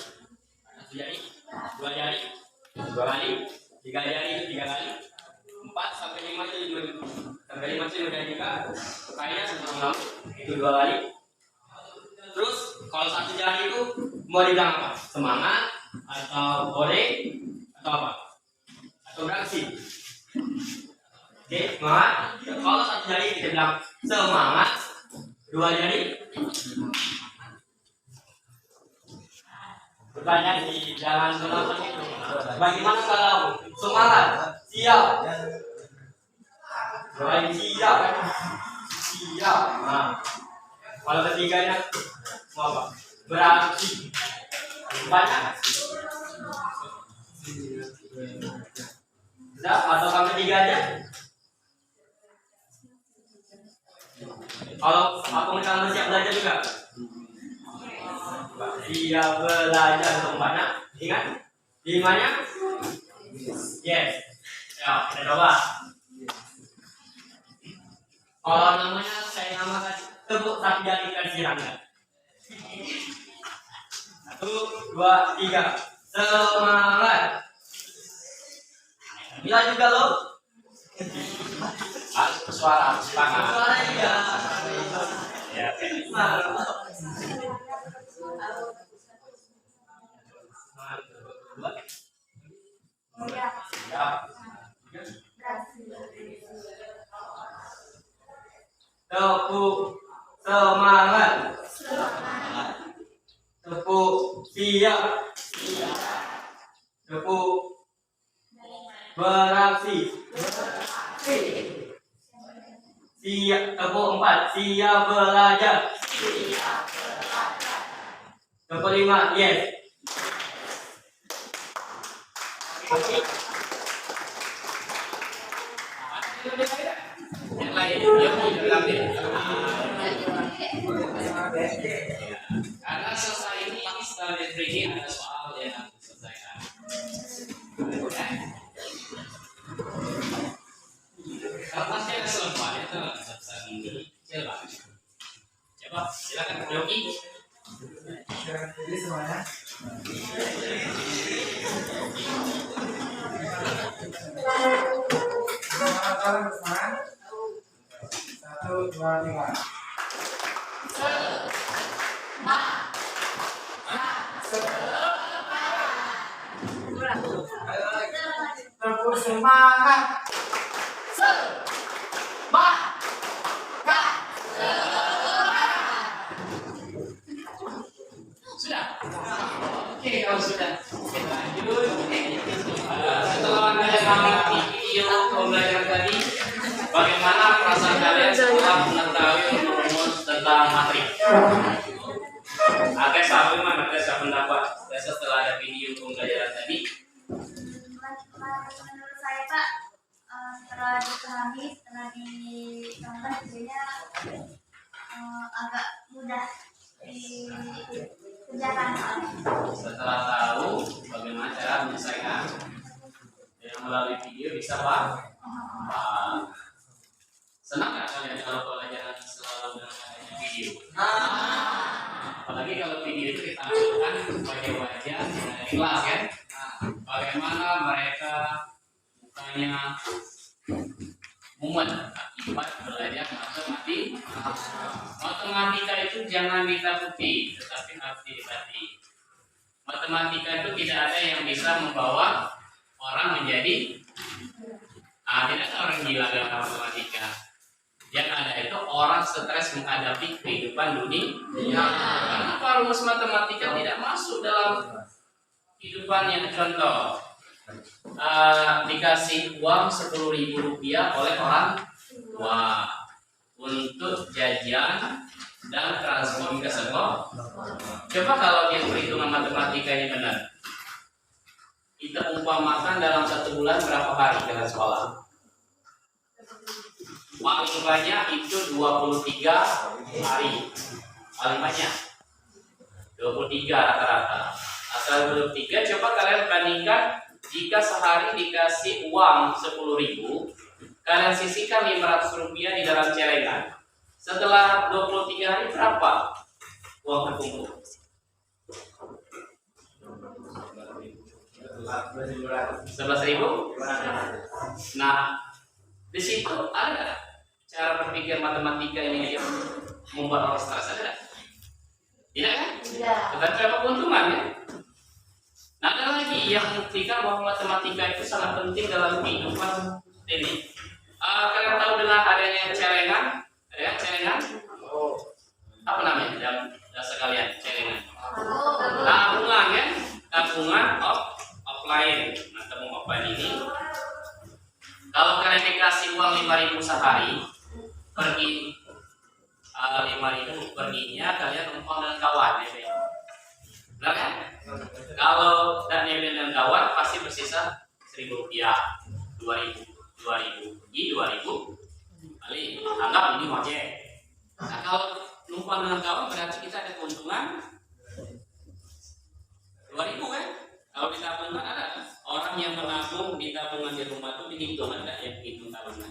satu jari, dua jari, dua kali, tiga jari, tiga kali, 4 sampai 5 itu 5, sampai 5 itu 5 jika kayaknya sebelum itu 2 kali. Terus kalau satu jari itu mau dibilang apa? Semangat atau boleh atau apa? Atau beraksi? Oke, semangat. Kalau satu jari kita bilang semangat, dua jari berbanyak di jalan penonton itu. Bagaimana kalau semangat, siap, doain siap, siap. Nah, kalau ketiganya mau apa? Beraksi. Banyak. Sudah atau sampai 3 aja? Kalau aku misalnya siap belajar juga, siap belajar untuk banyak, ingat 5-nya? Yes. Ya, kita coba. Kalau namanya saya namakan tepuk tapi jari kan sirangga. 1, 2, 3. Semangat. Bila juga lo. Harus bersuara, semangat. Suara juga. Ya, tepuk semangat. Tepuk siap. Tepuk beraksi. Siap. Tepuk 4. Siap belajar. Tepuk 5. Yes. Oke. Yang lain, yang bilang deh. Karena selesai ini setelah ini ada soal yang harus diselesaikan. Kertasnya ada selembar itu selesai mungkin. Silakan. Coba silakan Yogi. Jadi semuanya. Salam bersama. 1, 2, 3. Tepuk semangat. Sudah? Oke, kalau sudah kita lanjut. Setelah kalian mengerti video pembelajaran tadi, bagaimana perasaan kalian setelah mengetahui rumus tentang matrik? Ada pendapat setelah ada video pembelajaran tadi? Menurut saya Pak, setelah dipahami, setelah dicontoh jadinya agak mudah dikerjakan. Setelah tahu bagaimana cara menyelesaikan dengan melalui video bisa Pak? Senang nggak kalian kalau pelajaran selalu dengan adanya video? Apalagi kalau video itu ditampilkan wajah-wajah dari kelas kan? Bagaimana mereka mukanya mumet akibat belajar matematika. Matematika itu jangan ditakuti, tetapi harus dihati. Matematika itu tidak ada yang bisa membawa orang menjadi tidak ada orang gila dalam matematika. Yang ada itu orang stres menghadapi kehidupan dunia. Kenapa rumus matematika tidak masuk dalam kehidupannya? Contoh, dikasih uang Rp10.000 oleh orang tua untuk jajan dan transport ke sekolah. Coba kalau dia perhitungan matematikanya benar, kita umpamakan dalam 1 bulan berapa hari kita sekolah? Paling banyak itu 23 hari. Paling banyak 23 rata-rata. Asal 23, coba kalian bandingkan jika sehari dikasih uang 10.000, kalian sisihkan Rp500 di dalam celengan. Setelah 23 hari berapa uang terkumpul? 11.000. Nah, di situ ada cara berpikir matematika ini yang membuat orang stres, ada? Tidak kan? Tidak. Tetapi apa keuntungannya? Nah, ada lagi yang membuktikan bahwa matematika itu sangat penting dalam kehidupan ini. Kalian tahu dengan adanya celengan? Ada kan celengan? Apa namanya? Dan sekalian celengan. Tabungan kan? Tabungan offline. Nah, tabungan offline ini, kalau kalian dikasih uang 5.000 sehari, pergi 5.000 perginya kalian numpang dengan kawan, ya. Benar kan? Kalau dan nebeng dengan kawan pasti bersisa Rp1.000, 2.000 pergi, 2.000 balik. Anggap ini ojek. Nah, kalau numpang dengan kawan berarti kita ada keuntungan 2.000 kan? Kalau di tabungan ada orang yang menabung di tabungan di rumah itu dihitung, ada yang hitung tabungan.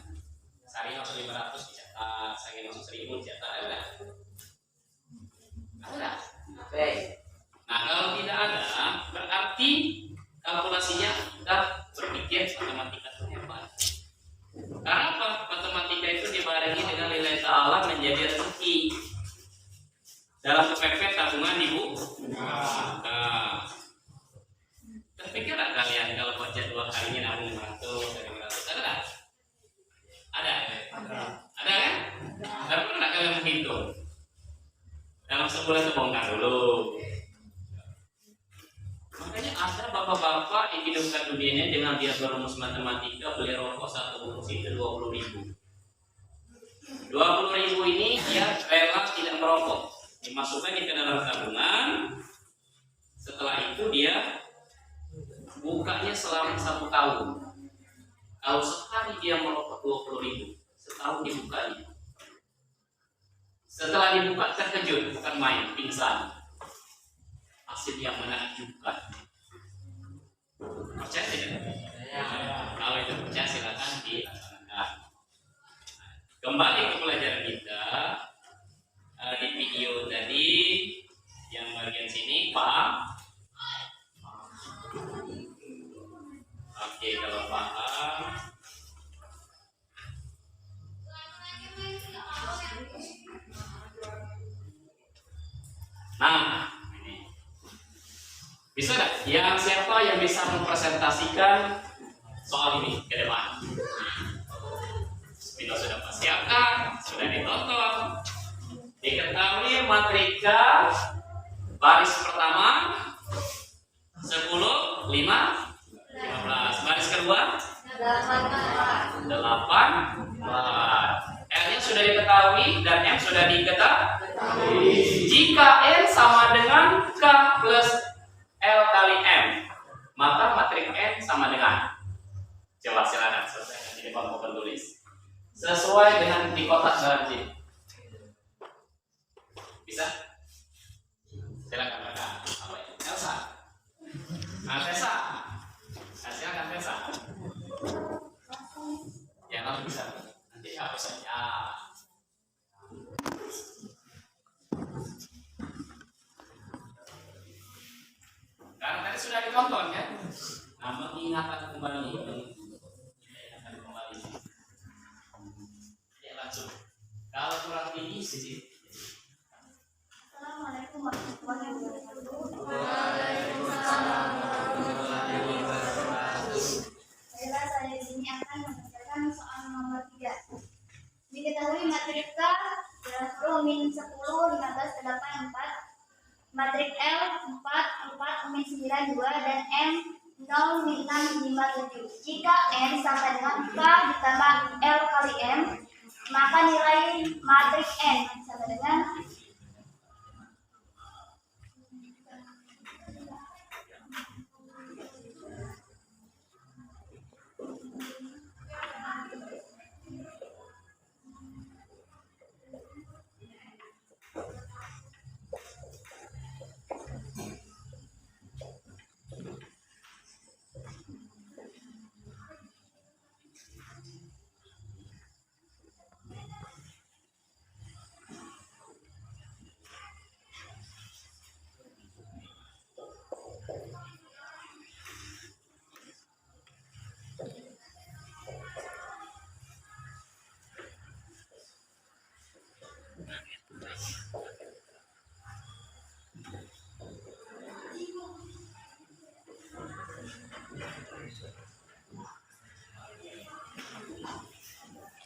Sehari langsung 500 dicetak, sehari langsung 1.000 dicetak, ada? Ada. Nah, kalau tidak ada, berarti kalkulasinya kita berpikir matematika itu hebat. Karena apa? Matematika itu dibarengi dengan nilai ta'ala menjadi rezeki. Dalam kepepet tabungan ibu. Terpikir nggak kalian kalau budget 2 kalinya nabung 500, ada? Ada? Ada kan? Tapi pernah kalian menghitung? Dalam sebulan itu bongkar dulu. Makanya ada bapak-bapak yang hidupkan dunianya dengan dia berumus matematika, beli rokok 1 bungkus itu 20.000. 20.000 ini dia rela tidak merokok, dimasukkan ke dalam tabungan. Setelah itu dia bukanya selama 1 tahun. Kalau sekali dia merokok 20.000, setahun dibukanya. Setelah dibuka terkejut, bukan main, pingsan. Hasil yang menakjubkan. Percaya tidak? Kalau itu percaya silakan dilaksanakan. Kembali ke pelajaran kita di video tadi yang bagian sini, paham? Oke, kalau paham, Yang siapa yang bisa mempresentasikan soal ini ke depan? Kita sudah persiapkan, sudah ditonton. Diketahui matrika baris pertama 10, 5, 15. Baris kedua 8, 4. L-nya sudah diketahui dan M sudah diketahui. Jika N sama dengan K plus L kali M, maka matrik N sama dengan, coba silakan selesaikan di depan papan tulis sesuai dengan di kotak dalam sini. Bisa? Silakan kakak. Apa ya? Elsa. Nah, Tessa. Nah, silakan Tessa. Ya, langsung bisa. Nanti hapus saja. Karena tadi sudah ditonton ya. Nah, mengingatkan kembali. Mengingatkan kembali. Ya, langsung. Kalau kurang tinggi sisi. Assalamualaikum warahmatullahi wabarakatuh. Baiklah, saya di sini akan mengerjakan soal nomor 3. Diketahui matrika 10, min 10, 15, 8, 4. Matrik L 4, 4, min 9, 2, dan M 0, min 6, 5, 7. Jika N sama dengan K ditambah L kali M, maka nilai matrik N sama dengan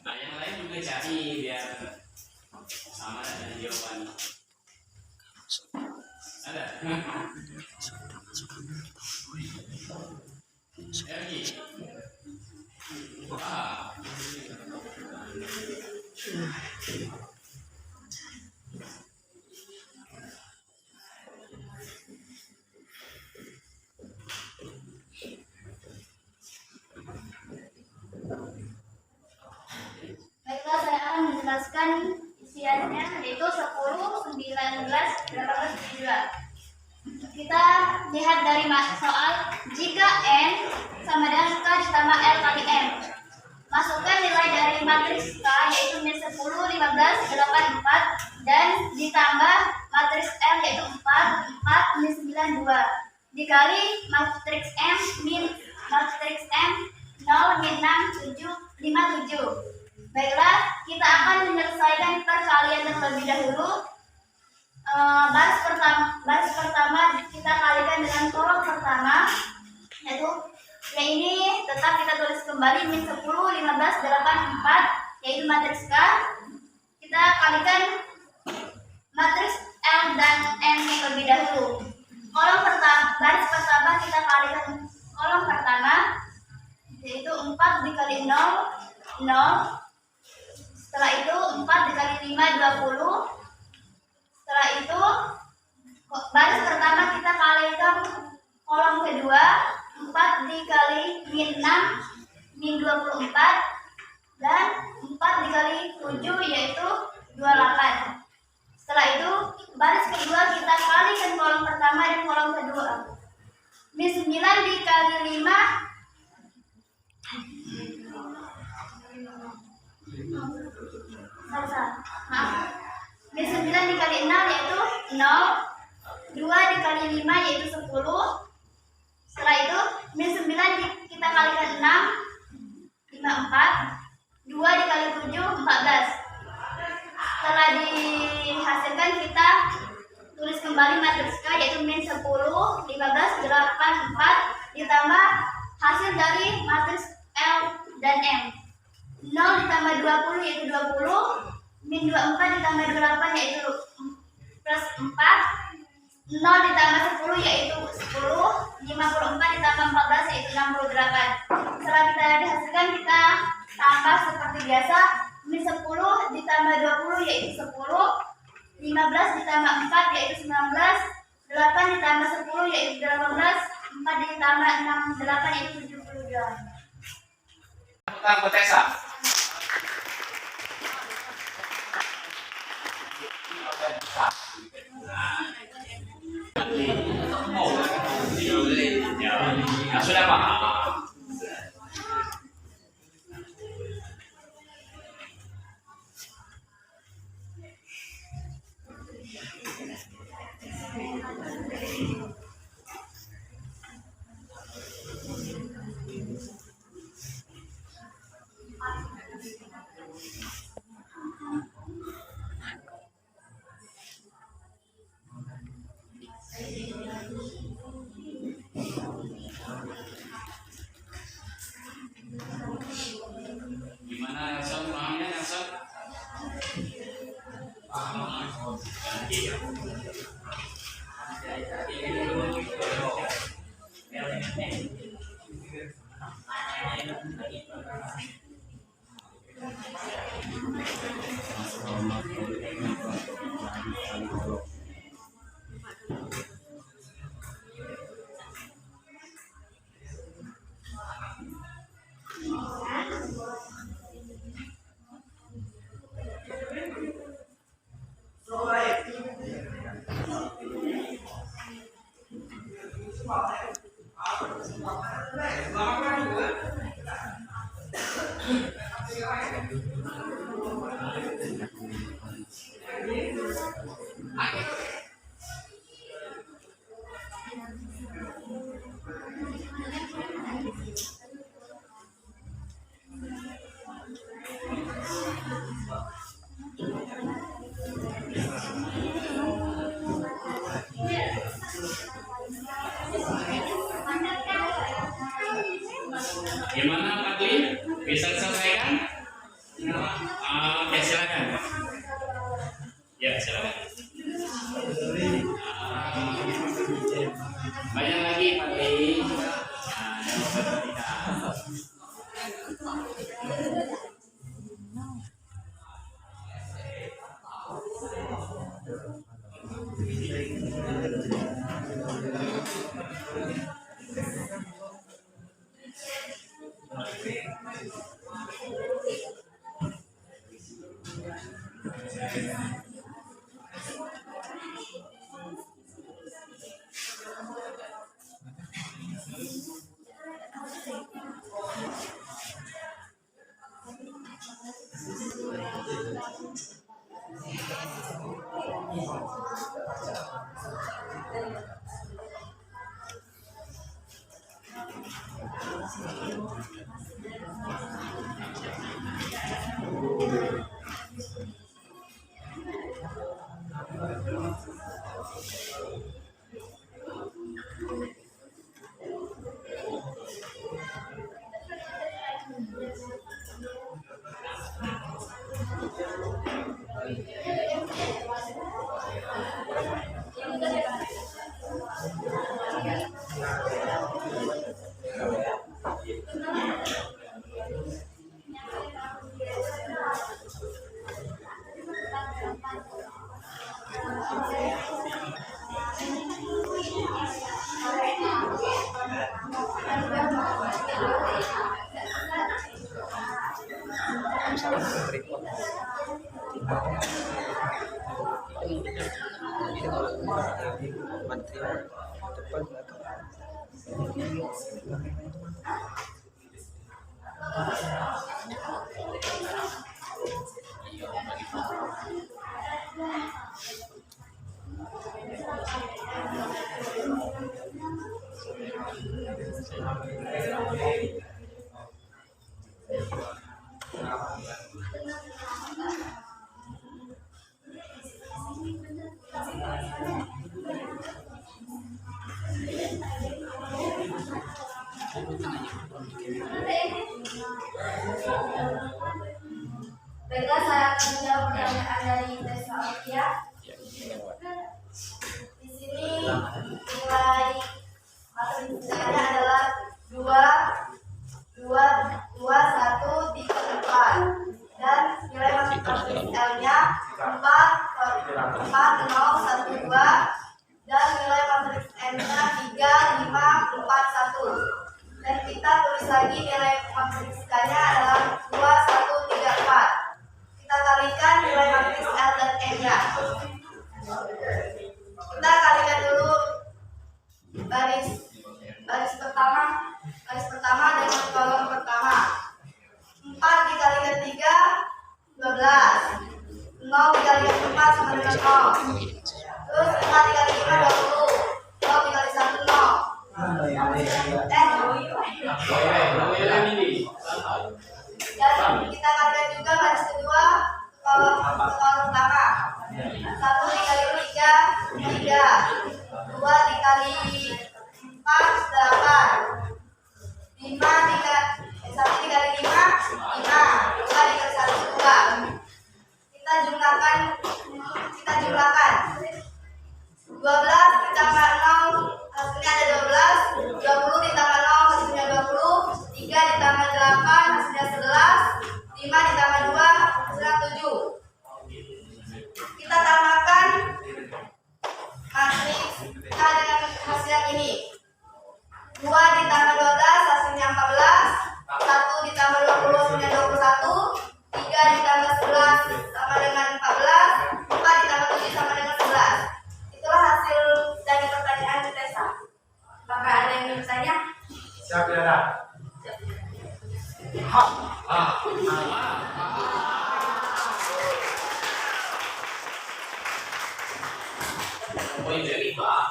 Nah, yang lain juga cari biar sama dengan jawaban. Ada? Lagi. Wah. Baiklah, saya akan menjelaskan isiannya, yaitu 10, 19, 18, 17. Kita lihat dari soal, jika N sama dengan K ditambah L kali M. Masukkan nilai dari matriks K, yaitu min 10, 15, 8, 4, dan ditambah matriks M, yaitu 4, 4, min 9, 2. Dikali matriks M, matriks M 0, min 6, 7, 5, 7. Baiklah, kita akan menyelesaikan perkalian terlebih dahulu. Baris pertama kita kalikan dengan kolom pertama, yaitu yang ini tetap kita tulis kembali min 10, 15, 8, 4, yaitu matriks K. Kita kalikan matriks L dan M terlebih dahulu. Baris pertama kita kalikan kolom pertama, yaitu 4 dikali 0, 0. Setelah itu 4 dikali 5, 20. Setelah itu baris pertama kita kalikan kolom kedua, 4 dikali min 6, min 24, dan 4 dikali 7, yaitu 28. Setelah itu baris kedua kita kalikan kolom pertama dan kolom kedua. Min 9 dikali 5, min 9 dikali 6 yaitu 0, 2 dikali 5 yaitu 10. Setelah itu min 9 kita kalikan 6, 54, 2 dikali 7, 14. Setelah dihasilkan kita tulis kembali matriks K yaitu min 10, 15, 8, 4 ditambah hasil dari matriks L dan M. 0 ditambah 20 yaitu 20, min 24 ditambah 28 yaitu plus 4, 0 ditambah 10 yaitu 10, 54 ditambah 14 yaitu 68. Setelah kita dihasilkan, kita tambah seperti biasa. Min 10 ditambah 20 yaitu 10, 15 ditambah 4 yaitu 19, 8 ditambah 10 yaitu 18, 4 ditambah 6, 8 yaitu 72. Tentang Botesa. Ya, sudah paham. Gimana Nelson? Pahamnya Nelson? Gimana Pak Dwi? Bisa diselesaikan? Oke, silakan. Ya, silakan. Banyak lagi Pak Dwi. Baiklah, saya akan menjawab pertanyaan dari Tessa Okia. Di sini nilai matematikanya adalah 2, 1 dikalikan, dan nilai matematika L-nya 4, 0, 1, 2, dan nilai matematika N-nya 3, 5, 4, 1. Dan kita tulis lagi nilai matematikanya adalah 2, 1, 3, 4. Kita kalikan nilai matematika L dan M-nya. Kita kalikan dulu baris pertama dengan kolom pertama. 4 dikalikan 3, 12. 0 dikalikan 4 sama dengan 0. Terus 5 dikali 5, 20. 0 dikali 1, 0. Dan kita kalikan juga baris kedua kolom pertama. 1 dikali 3, 3. 2 dikali 4, 8. 1 dikali 5, 5. 2 dikali 1, 2. Kita jumlahkan 12 ditambah 0 hasilnya ada 12. 20 ditambah 0 hasilnya 20. 3 ditambah 8 hasilnya 11. 5 ditambah 2 hasilnya 7. Kita tambahkan matriks A dengan hasil yang ini. 2 ditambah 12 hasilnya 14. 1 ditambah 20 hasilnya 21. 3 ditambah 11 sama dengan 14. 4 ditambah 7 sama dengan 11. Itulah hasil dari pertanyaan Tessa. Apakah ada yang ingin bertanya? Siap ya, Dak? Poin dari Pak.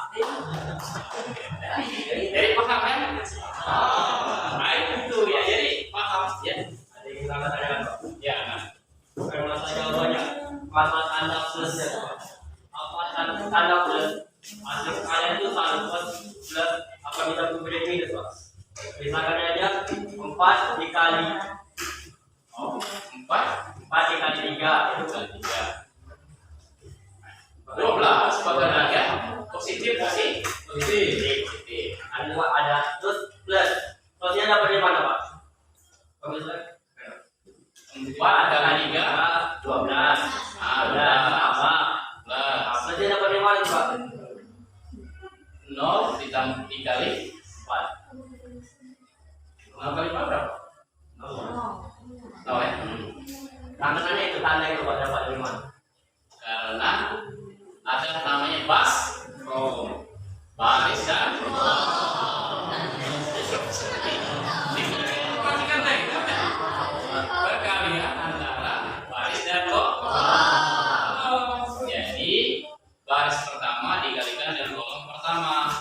Dari paham kan? Baik itu ya, jadi paham ya. Ada yang kita tanyakan, Pak. Ya, nah. Saya merasa jawabannya mana tanda plus ya, Pak? Apa tanda plus? Hasil kalian itu tanda plus apa bisa memberi minus, Pak? Misalkan aja 4 dikali 4 dikali 3 itu kan 12 bagaimana ya? Positif. ada terus plus. Plusnya dapat dari mana, Pak? Plusnya 4 kali 3 12. ada apa? Plusnya dapat dari mana, Pak? 0 ditambah dikali 4. 0 kali 4 berapa? 0 ya? Tangannya itu tanda itu, Pak, dapat dari mana? Karena ada namanya baris dan perhatikan baik, perkalian antara baris dan kolom. Jadi baris pertama dikalikan dengan kolom pertama.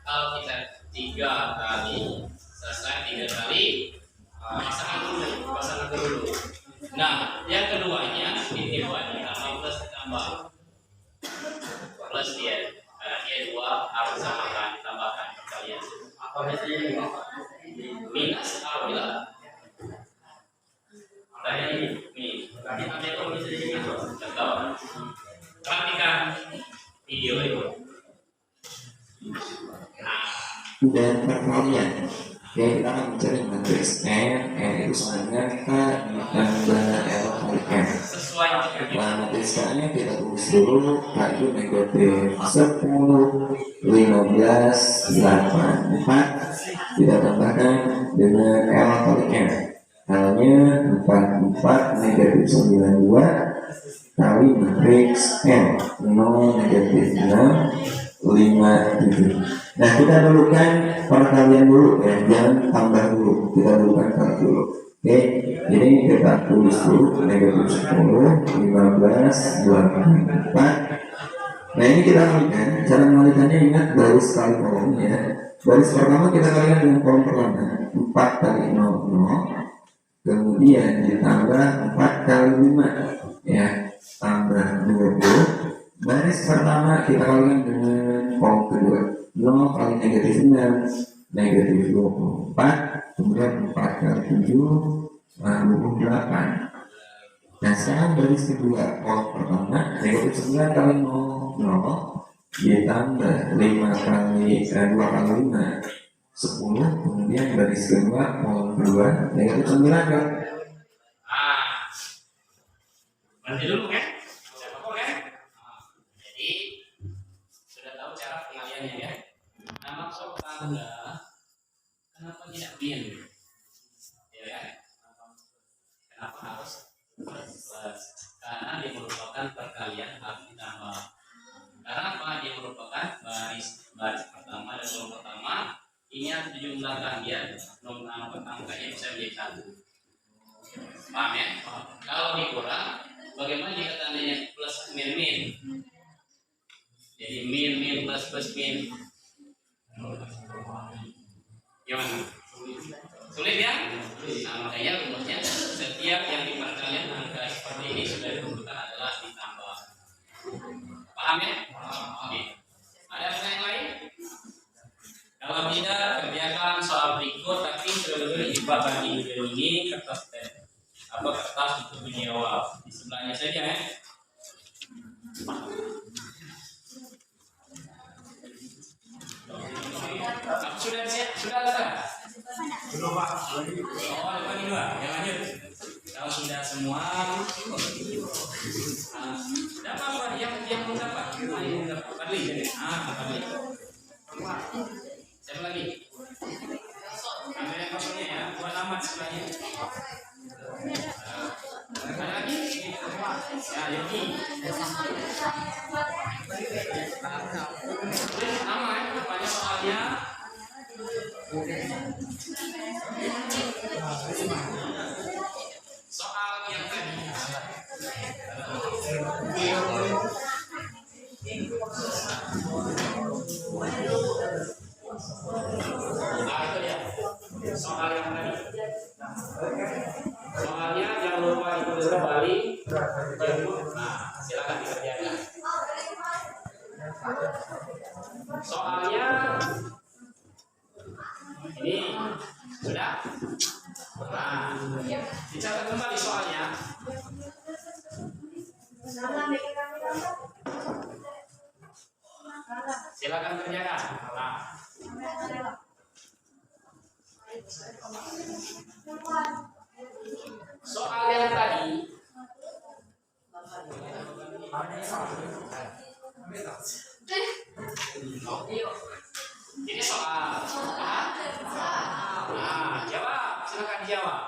Kalau kita 3 kali selesai 3 kali pasangkan dulu. Nah, yang keduanya ditambah plus ditambah plus dia, karena dia 2 harus samakan ditambahkan perkalian. Apa misalnya Minus apabila tadi ini Berarti ada itu misalnya itu. contoh. Perhatikan video itu. Nah, Dan perkalian. Oke, kita akan mencari matriks N itu sama dengan K ditambah L kali M. sesuai Nah, matriks K-nya kita tulis dulu. K itu negatif 10, 15, 8, 4. Kita tambahkan dengan L kali M. L-nya 4 negatif 92 kali matriks M 0 negatif 6 5 7. Nah, kita dulukan perkalian dulu ya, jangan tambah dulu. Kita dulukan kali dulu. Oke, jadi kita tulis dulu negatif 10, 15, 24. Nah, ini kita kalikan. Cara mengalikannya ingat baris kali kolomnya. Baris pertama kita kalikan dengan kolom pertama 4 kali 0, 0. Kemudian ditambah 4 kali 5 ya, tambah 20. Baris pertama kita kalikan dengan kolom kedua 0 kali negatif 6 negatif 24. Kemudian 4 kali 7 28. Nah, Nah sekarang baris kedua kolom pertama negatif 9 kali 0 ditambah 5 kali 2 kali 5 10, kemudian baris kedua kolom kedua negatif 9 kan. Berarti dulu kan? Siapa kok kan? Jadi sudah tahu cara pengaliannya ya. Nah maksud tangga kenapa tidak min? Ya kan? Kenapa harus plus? Karena dia merupakan perkalian harus ditambah. Karena apa? Dia merupakan baris pertama dan kolom pertama. Ini harus dijumlahkan dia nomor angkanya bisa menjadi satu. Paham ya? Kalau dikurang, bagaimana jika tandanya plus min min? Jadi min min plus min. Gimana? Sulit ya? Nah, makanya rumusnya setiap yang di perkalian angka seperti ini sudah ditentukan adalah ditambah. Paham ya? Oke. Ada pertanyaan lain? Kalau tidak, kerjakan soal berikut, tapi sebelumnya dibakar ini kertas kertas untuk menjawab di sebelahnya saja ya. Sudah siap? Sudah ada? Belum Pak. Oh, depan ini Pak. Ya lanjut. Kalau sudah semua, tidak apa-apa. Yang mendapat, Fadli. Fadli. Siapa lagi? Ambil yang kosongnya ya, buat nama sebelahnya. Ada lagi? Ya, Yogi. Nama ya, depannya soalnya. Soal yang tadi. Soal yang tadi. Soalnya jangan lupa ditulis kembali. Nah, silakan dikerjakan. Soalnya ini sudah. Nah, dicatat kembali soalnya. Silakan kerjakan. Nah. Soal yang tadi ini soal. Nah, jawab. Silakan dijawab.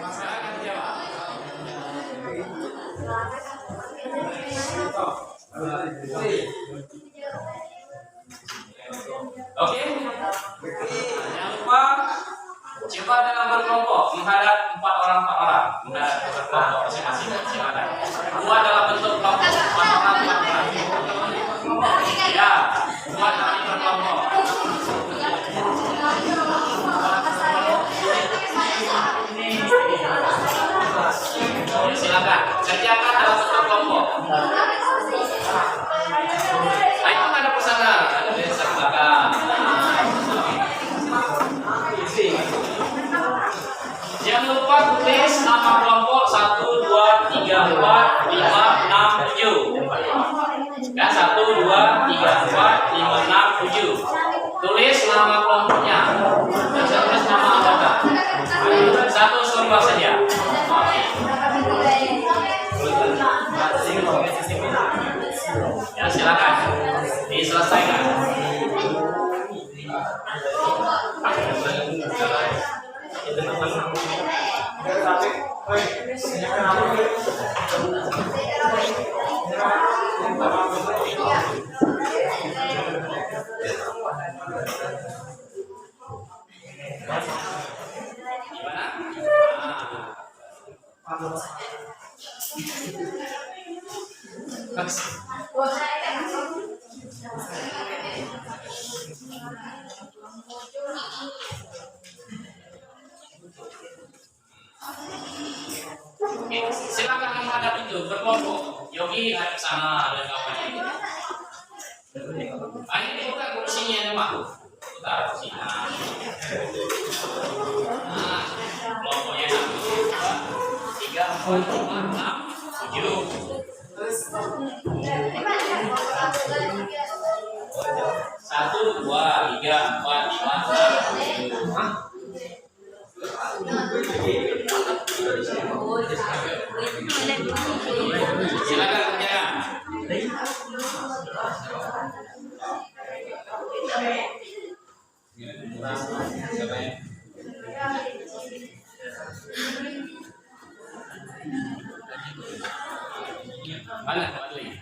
Silakan dijawab. Oke. Jangan lupa coba dalam berkelompok menghadap 4 orang menghadap berkelompok masing-masing. Silakan. Buat dalam bentuk kelompok 4 orang. Ya, buat dalam berkelompok. Ya, silakan kerjakan dalam bentuk kelompok. Nah, itu ada pesanan, ada besar belakang. Jangan lupa tulis nama kelompok 1, 2, 3, 4, 5, 6, 7. Ya, 1, 2, 3, 4, 5, 6, 7. Tulis nama kelompoknya. Bisa tulis nama anggota. Satu surga saja. Ya, silakan diselesaikan. Silakan menghadap itu berkelompok. Yogi hadap sana, ada kawannya. Ini bukan kursinya, Pak. Putar kursinya. Nah, Satu, dua, tiga, empat, lima, enam, tujuh. Silakan kerjakan. Mana Fadli?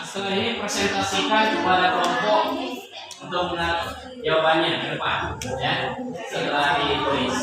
Setelah ini presentasikan kepada kelompok untuk mengenal jawabannya ke depan, ya. Setelah ditulis.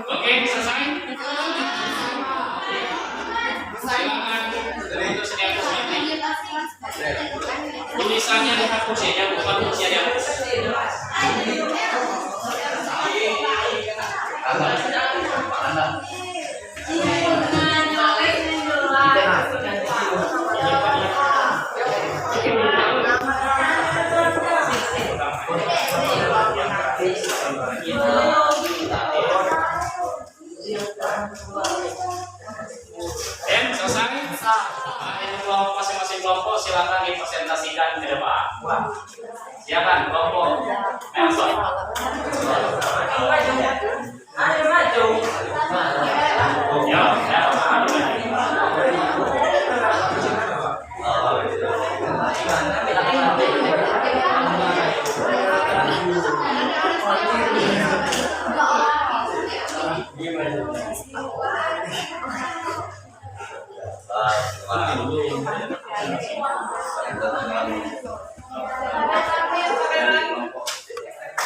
Oke, selesai. Silakan untuk setiap semuanya. Tulisannya dihapus ya, jangan lupa tulisnya dihapus. Selesai? Ini kelompok masing-masing kelompok silakan dipresentasikan ke depan. Silakan kelompok Nelson. Ayo maju. Ya,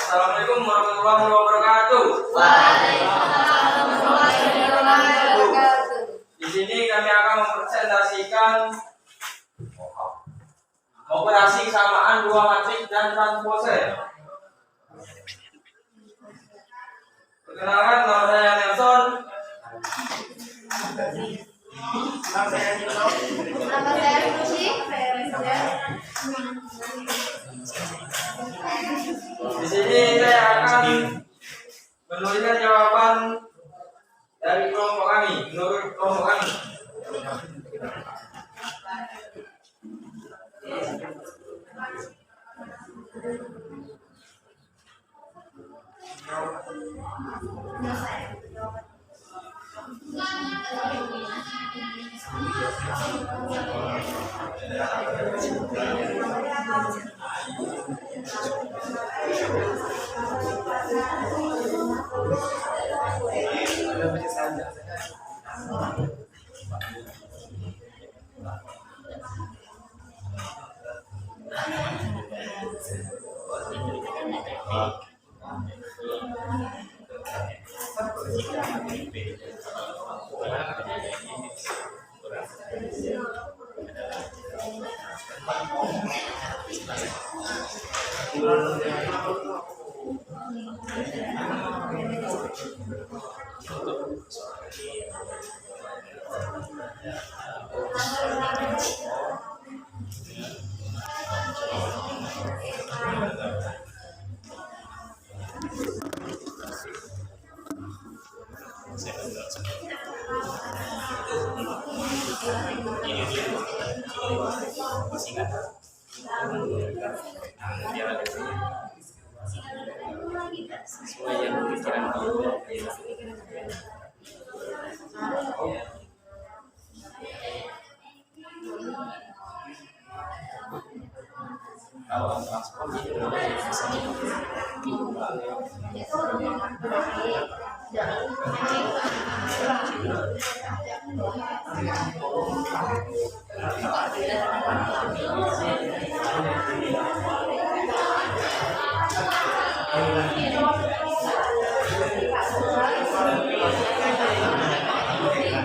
Assalamualaikum warahmatullahi wabarakatuh. Di sini kami akan mempresentasikan operasi kesamaan dua matrik dan transpose. Perkenalkan, nama saya Nelson. Nama saya Suci. Di sini saya akan menuliskan jawaban dari kelompok kami, menurut kelompok kami. sesuai yang pikiran kamu. Kalau transport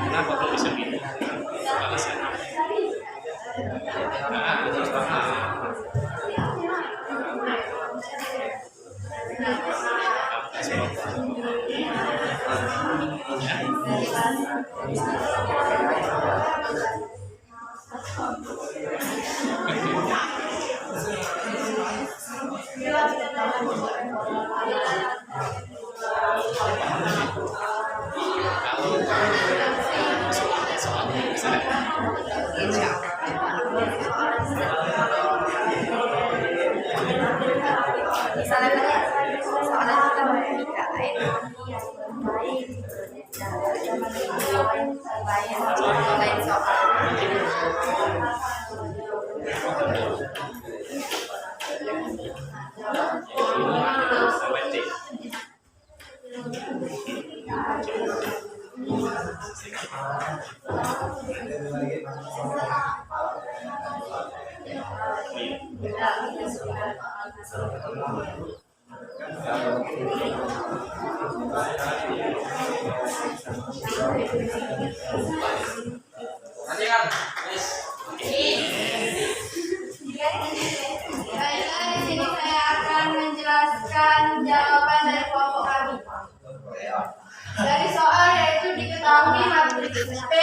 kenapa kok bisa gitu? Alasannya? Nanti kan, yes. Baiklah, di sini saya akan menjelaskan jawaban dari kelompok kami. Dari soal yaitu diketahui matriks P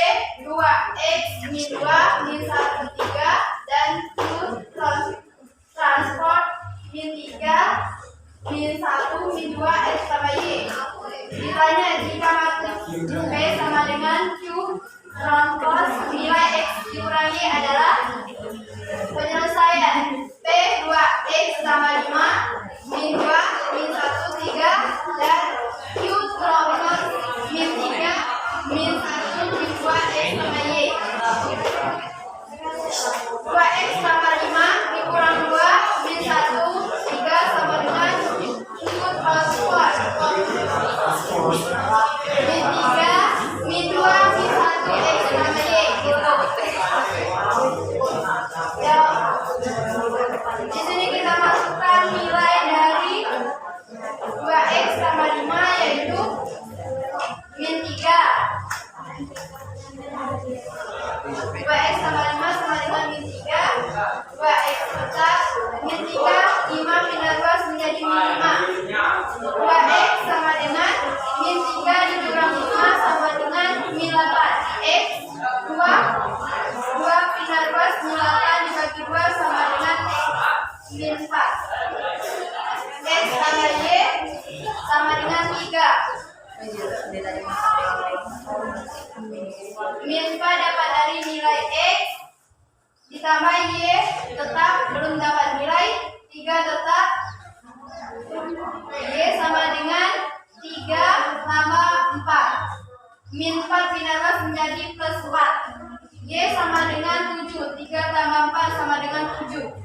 2x min 2 min 1 3 dan Q transport min 3 min 1 min 2 x sama y. Ditanya jika matriks P sama dengan Q transport nilai x dikurangi adalah min 4. X tambah Y sama dengan 3. Min 4 dapat dari nilai X ditambah Y tetap belum dapat nilai 3 tetap Y sama dengan 3 tambah 4. Min 4 pindah menjadi plus 4. Y sama dengan 7. 3 tambah 4 sama dengan 7.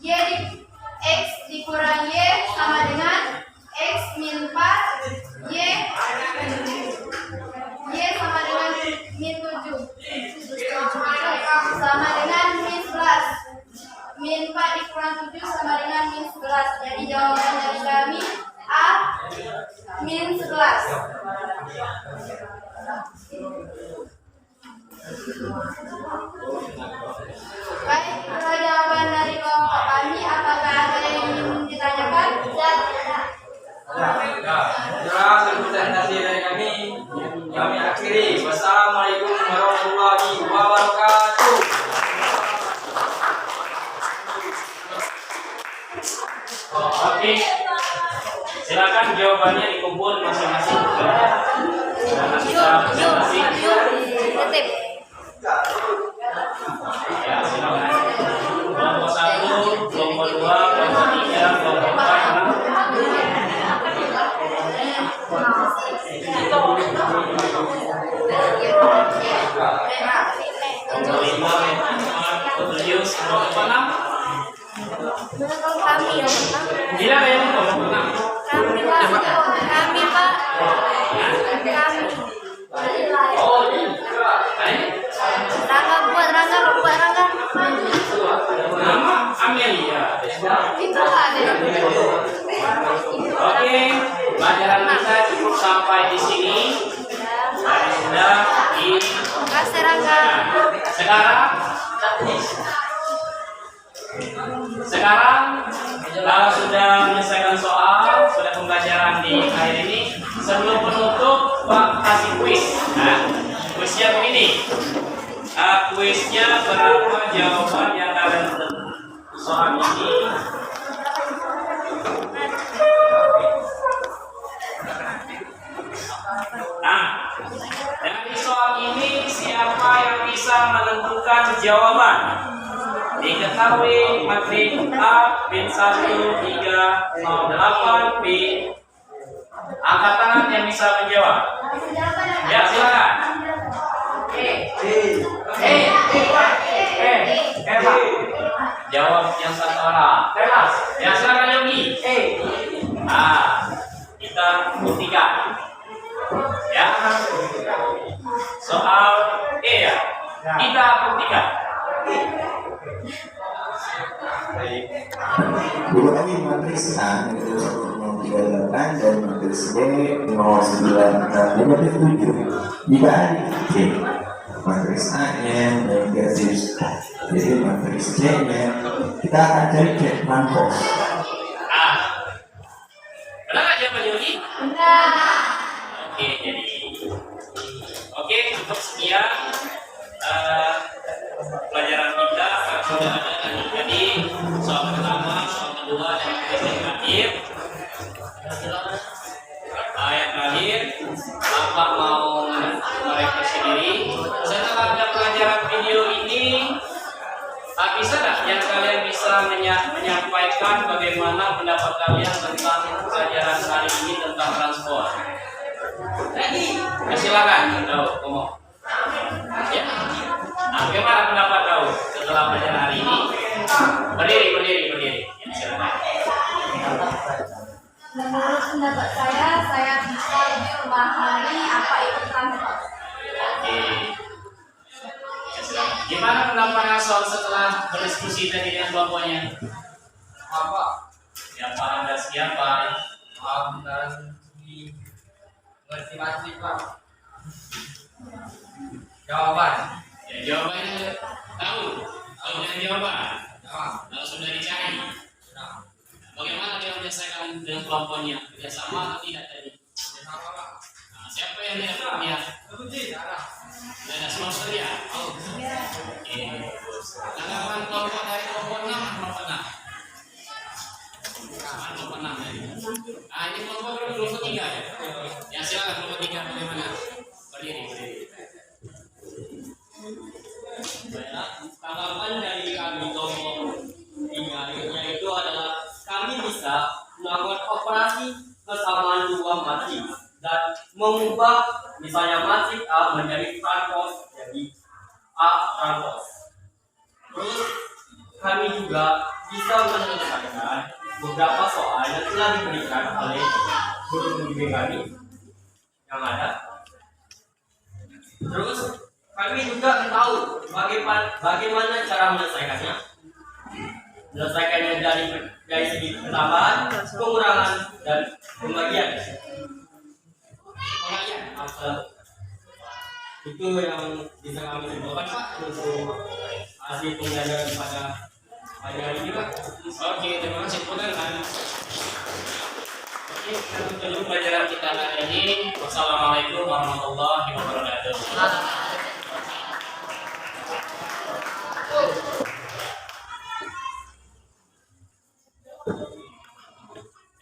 Y di X dikurang Y sama dengan X min 4. Y sama dengan min 7 sama dengan min 11. Min 4 dikurang 7 sama dengan min 11. Jadi jawaban dari kami A min 11. Baik, itulah jawaban dari kelompok kami. Apakah ada yang ingin ditanyakan? Jelas presentasi dari kami akhiri. Wassalamualaikum warahmatullahi wabarakatuh. Oke, silakan jawabannya dikumpul masing-masing. Karena kita presentasi. Ya, silakan. Kelompok 1, kelompok 2, kelompok 3, kelompok 4, nama Amelia. Oke, pelajaran kita cukup sampai di sini. Sudah di sekarang kalau sudah menyelesaikan soal, sudah pembelajaran di akhir ini, sebelum penutup Pak kasih kuis. Nah, kuisnya begini. Kuisnya berapa jawaban yang kalian soal ini? Nah, dari soal ini siapa yang bisa menentukan jawaban? Diketahui matrik A bin 1308 B. Angkat tangan yang bisa menjawab. Ya, silakan. Pak. Jawab yang satu orang. Ya, silakan Yogi. Nah, kita buktikan. Ya. Soal E ya. Kita buktikan. Dulu lagi matriks A itu 038 dan matriks B 09 matriks 7 jika C matriks A nya negatif, jadi matriks C nya kita akan cari C transpose. Benar nggak jawaban Yogi? Benar. Oke, cukup sekian pelajaran kita. Sudah ada tadi soal pertama, soal kedua, dan yang terakhir. Ayat terakhir, Bapak mau merevisi diri. Setelah ada pelajaran video ini, bisa nggak yang kalian bisa menyampaikan bagaimana pendapat kalian tentang pelajaran hari ini tentang transport? Silakan, tahu, ngomong. Ya. Nah, bagaimana pendapat tahu setelah pelajaran hari ini? Berdiri. Ya, silakan. Menurut pendapat saya bisa lebih memahami apa itu transport. Oke. Ya, silakan. Gimana pendapatnya soal setelah berdiskusi tadi dengan kelompoknya? Apa? Siapa Anda siapa? Dan ngerti matrik Pak. Jawaban. Ya, jawabannya tahu. Kalau dengan jawaban, kalau sudah dicari. Bagaimana dia menyelesaikan dengan kelompoknya? Kerjasama atau tidak tadi? Nah, siapa yang tidak punya? Ada sponsor ya? Oke. Tanggapan kelompok dari kelompok 6 apa pernah? Ini kelompok 3 ya. Ya silakan kelompok 3 bagaimana? Berdiri. Baiklah, tanggapan dari kami kelompok 3 yaitu adalah kami bisa melakukan operasi kesamaan dua matrix dan mengubah misalnya matrix A menjadi transpose jadi A transpose. Terus kami juga bisa menyelesaikan beberapa soal yang telah diberikan oleh guru pembimbing kami yang ada. Terus kami juga tahu bagaimana cara menyelesaikannya. Menyelesaikannya dari segi penambahan, pengurangan, dan pembagian. Itu yang bisa kami simpulkan Pak untuk hasil pembelajaran pada pagi hari ini Pak. Oke, terima kasih kan. Oke, kita tutup pelajaran kita hari ini. Wassalamualaikum warahmatullahi wabarakatuh.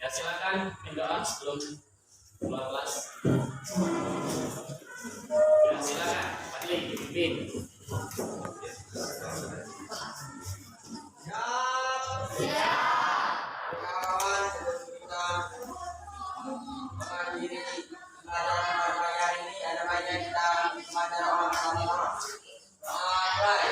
Ya silakan berdoa sebelum mulai kelas. Ya silakan, Fadli, Bin. Kawan, sebelum kita mengakhiri pelajaran pada ini, ada baiknya kita belajar orang-orang. Mulai.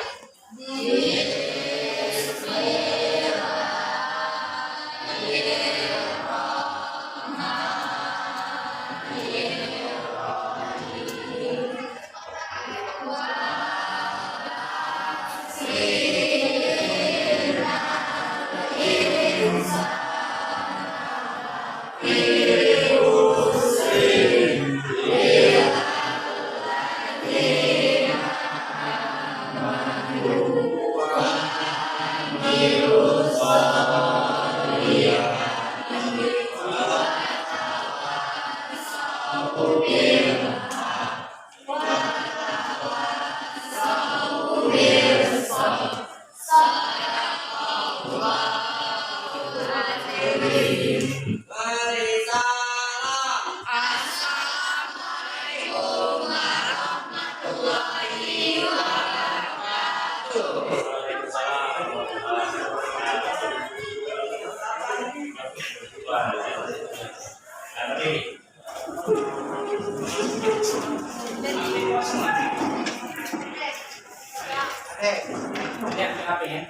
Lihat ke HP ya.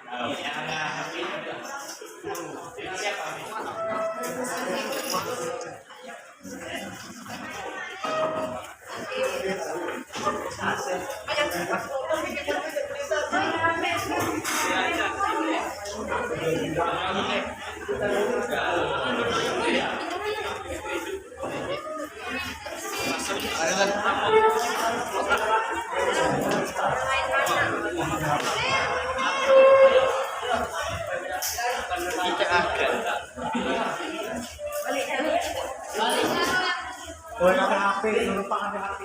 Kalau yang ada HP dengan siapa? Boleh pakai HP, lupa pakai HP.